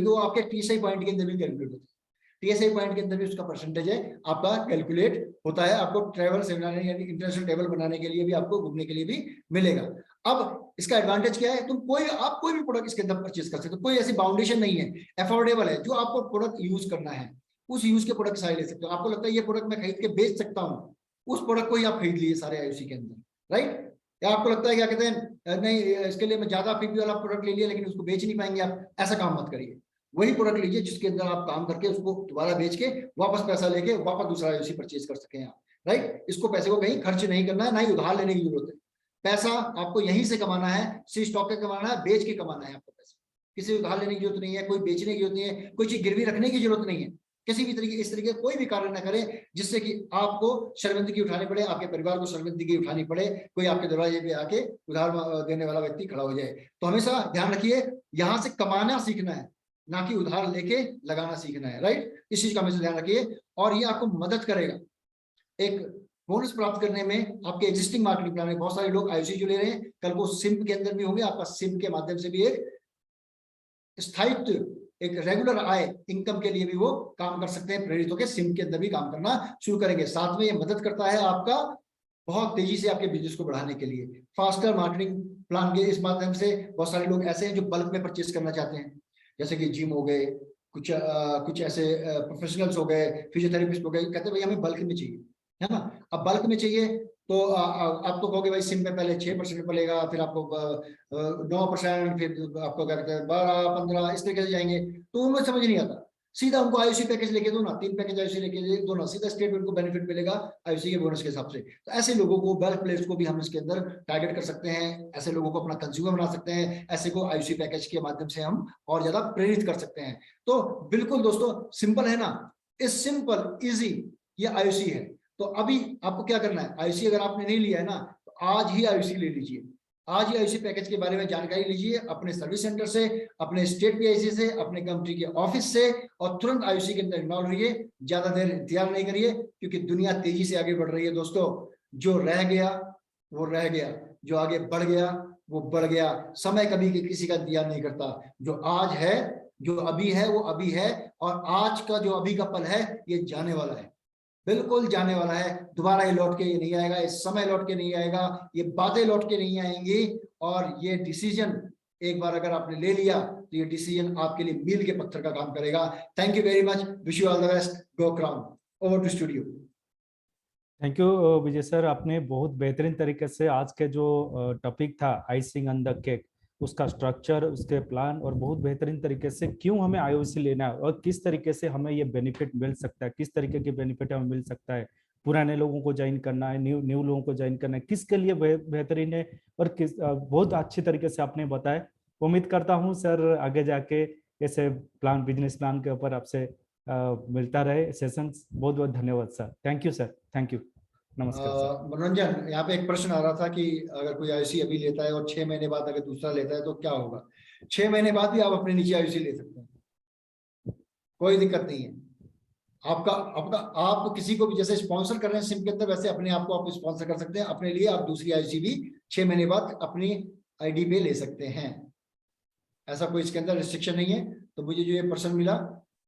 [SPEAKER 3] वो आपके टीएसआई पॉइंट के अंदर भी कैलकुलेट होते हैं। टीएसआई पॉइंट के अंदर भी उसका परसेंटेज है आपका कैलकुलेट होता है। आपको ट्रैवल से बनाने, यानी इंटरनेशनल ट्रैवल बनाने के लिए भी, आपको घूमने के लिए भी मिलेगा। अब इसका एडवांटेज क्या है, आप कोई भी प्रोडक्ट इसके अंदर परचेज कर सकते हो, कोई ऐसी बाउंडेशन नहीं है, अफोर्डेबल है। जो आपको प्रोडक्ट यूज करना है उस यूज के प्रोडक्ट सारे ले सकते हो। आपको लगता है ये प्रोडक्ट मैं खरीद के बेच सकता हूँ, उस प्रोडक्ट को ही आप खरीद लिए सारे आईयूसी के अंदर, राइट। या आपको लगता है क्या कहते हैं, नहीं इसके लिए मैं ज्यादा पीपी वाला प्रोडक्ट ले लिया लेकिन उसको बेच नहीं पाएंगे आप, ऐसा काम मत करिए। वही प्रोडक्ट लीजिए जिसके अंदर आप काम करके उसको दोबारा बेच के वापस पैसा लेके वापस दूसरा आईयूसी परचेज कर सकें आप, राइट। इसको पैसे को कहीं खर्च नहीं करना है, ना ही उधार लेने की जरूरत है। पैसा आपको यहीं से कमाना है, सी स्टॉक के कमाना है, बेच के कमाना है आपको पैसा। किसी को उधार लेने की जरूरत नहीं है, कोई बेचने की जरूरत नहीं है, कोई चीज गिरवी रखने की जरूरत नहीं है। किसी भी तरीके, इस तरीके कोई भी कार्य ना करें जिससे कि आपको शर्मिंदगी उठानी पड़े, आपके परिवार को शर्मिंदगी उठानी पड़े, कोई आपके दरवाजे पे आके उधार देने वाला व्यक्ति खड़ा हो जाए। तो हमेशा ध्यान रखिए, यहाँ से कमाना सीखना है, ना कि उधार लेके लगाना सीखना है, राइट। इस चीज का हमेशा ध्यान रखिए, और ये आपको मदद करेगा एक बोनस प्राप्त करने में आपके एग्जिस्टिंग मार्केटिंग प्लान में बहुत सारे लोग आईओसी जो ले रहे हैं, कल को सिम्प के अंदर भी होंगे, आपका सिम्प के माध्यम से भी एक स्थायित्व, एक रेगुलर आय इनकम के लिए भी वो काम कर सकते हैं, प्रेरित होकर सिम के अंदर भी काम करना शुरू करेंगे। साथ में ये मदद करता है आपका बहुत तेजी से आपके बिजनेस को बढ़ाने के लिए। फास्टर मार्केटिंग प्लान के इस माध्यम से बहुत सारे लोग ऐसे हैं जो बल्क में परचेस करना चाहते हैं, जैसे कि जिम हो गए, कुछ ऐसे प्रोफेशनल्स हो गए, फिजियोथेरेपिस्ट हो गए, कहते हैं भाई हमें बल्क में चाहिए, है ना। अब बल्क में चाहिए तो आप तो कहोगे भाई सिम में पहले 6% पड़ेगा, फिर आपको 9%, फिर आपको क्या कहते हैं 12-15 इस तरीके से जाएंगे, तो उनको समझ नहीं आता। सीधा उनको आईओसी पैकेज लेके दो ना, 3 पैकेज आईओसी लेके दो ना, सीधा स्टेट उनको बेनिफिट मिलेगा आईओसी के बोनस के हिसाब से। तो ऐसे लोगों को, बल्क प्लेयर्स को भी हम इसके अंदर टारगेट कर सकते हैं, ऐसे लोगों को अपना कंज्यूमर बना सकते हैं, ऐसे को आईओसी पैकेज के माध्यम से हम और ज्यादा प्रेरित कर सकते हैं। तो बिल्कुल दोस्तों सिंपल है ना, इस सिंपल इजी ये आईओसी है। तो अभी आपको क्या करना है, आईओसी अगर आपने नहीं लिया है ना, तो आज ही आईओसी ले लीजिए, आज ही आईओसी पैकेज के बारे में जानकारी लीजिए अपने सर्विस सेंटर से, अपने स्टेट पीआईसी से, अपने कंपनी के ऑफिस से, और तुरंत आईओसी के अंदर इन्वॉल्व होइए। ज्यादा देर इंतजार नहीं करिए, क्योंकि दुनिया तेजी से आगे बढ़ रही है दोस्तों। जो रह गया वो रह गया, जो आगे बढ़ गया वो बढ़ गया। समय कभी किसी का इंतजार नहीं करता। जो आज है, जो अभी है वो अभी है, और आज का जो अभी का पल है ये जाने वाला है, बिल्कुल जाने वाला है। दोबारा ये लौट के ये नहीं आएगा, ये समय लौट के नहीं आएगा, ये बातें लौट के नहीं आएंगी। और ये डिसीजन एक बार अगर आपने ले लिया तो ये डिसीजन आपके लिए मील के पत्थर का काम करेगा। Thank you very much, wish you all the best, go crown, over to studio.
[SPEAKER 2] Thank you Vijay sir, आपने बहुत बेहतरीन तरीके से आज के जो टॉपिक था आइसिंग ऑन द केक, उसका स्ट्रक्चर, उसके प्लान, और बहुत बेहतरीन तरीके से क्यों हमें आईओसी लेना है और किस तरीके से हमें ये बेनिफिट मिल सकता है, किस तरीके के बेनिफिट हमें मिल सकता है, पुराने लोगों को ज्वाइन करना है, न्यू लोगों को ज्वाइन करना है, किसके लिए बेहतरीन है, और किस बहुत अच्छी तरीके से आपने बताया। उम्मीद करता हूँ सर आगे जाके ऐसे प्लान, बिजनेस प्लान के ऊपर आपसे मिलता रहे सेशंस। बहुत बहुत धन्यवाद sir, thank you sir, thank you, नमस्कार सर।
[SPEAKER 3] मनोरंजन, यहाँ पे एक प्रश्न आ रहा था कि अगर कोई आईओसी अभी लेता है और 6 महीने बाद अगर दूसरा लेता है तो क्या होगा। 6 महीने बाद भी आप अपने नीचे आईओसी ले सकते हैं, कोई दिक्कत नहीं है। आपका अपना, आप किसी को भी जैसे स्पॉन्सर कर रहे हैं सिम के अंदर, वैसे अपने आप को आप स्पॉन्सर कर सकते हैं। अपने लिए आप दूसरी आईओसी भी 6 महीने बाद अपनी आईडी पे ले सकते हैं, ऐसा कोई इसके अंदर रिस्ट्रिक्शन नहीं है। तो मुझे जो ये पर्सन मिला,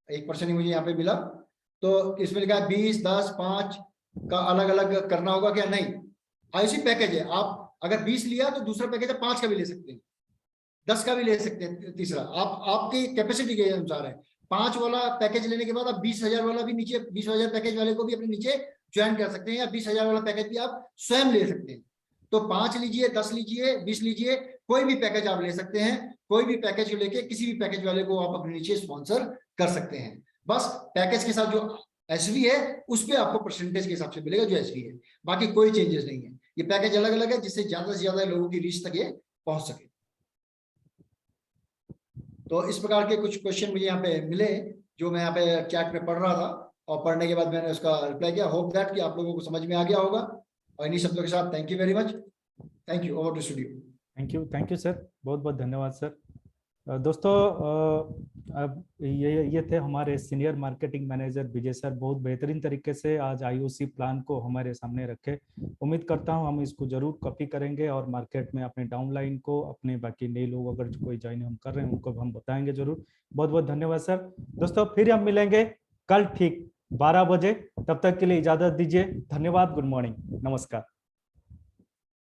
[SPEAKER 3] 1% ही मुझे यहाँ पे मिला, तो इसमें लिखा है 20, 10, 5 का अलग अलग करना होगा क्या, नहीं। आईओसी पैकेज है, आप अगर 20 लिया तो दूसरा पैकेज है 5 का भी ले सकते हैं, 10 का भी ले सकते हैं, तीसरा आप आपकी कैपेसिटी के अनुसार है। 5 वाला पैकेज लेने के बाद आप 20,000 वाला भी नीचे, 20,000 पैकेज वाले को भी अपने नीचे ज्वाइन कर सकते हैं, या 20,000 वाला पैकेज भी आप स्वयं ले सकते हैं। तो 5 लीजिए, 10 लीजिए, 20 लीजिए, कोई भी पैकेज आप ले सकते हैं। कोई भी पैकेज लेके किसी भी पैकेज वाले को आप अपने नीचे स्पॉन्सर कर सकते हैं। बस पैकेज के साथ जो एसवी है उस पे आपको परसेंटेज के हिसाब से मिलेगा जो एसवी है, बाकी कोई चेंजेस नहीं है। ये पैकेज अलग अलग है जिससे ज्यादा से ज्यादा लोगों की रीच तक ये पहुंच सके। तो इस प्रकार के कुछ क्वेश्चन मुझे यहाँ पे मिले जो मैं यहाँ पे चैट में पढ़ रहा था, और पढ़ने के बाद मैंने उसका रिप्लाई किया। होप दैट कि आप लोगों को समझ में आ गया होगा। और इन्हीं शब्दों के साथ thank you very much, thank you, over to studio.
[SPEAKER 2] Thank you sir, बहुत बहुत धन्यवाद सर। दोस्तों अब ये थे हमारे senior marketing manager Vijay sir, बहुत बेहतरीन तरीके से आज आईओसी प्लान को हमारे सामने रखे। उम्मीद करता हूं हम इसको जरूर कॉपी करेंगे और मार्केट में अपने डाउनलाइन को, अपने बाकी नए लोग अगर कोई ज्वाइन हम कर रहे हैं उनको हम बताएंगे जरूर। बहुत बहुत धन्यवाद सर। दोस्तों फिर हम मिलेंगे कल ठीक 12 बजे, तब तक के लिए इजाजत दीजिए। धन्यवाद, गुड मॉर्निंग, नमस्कार।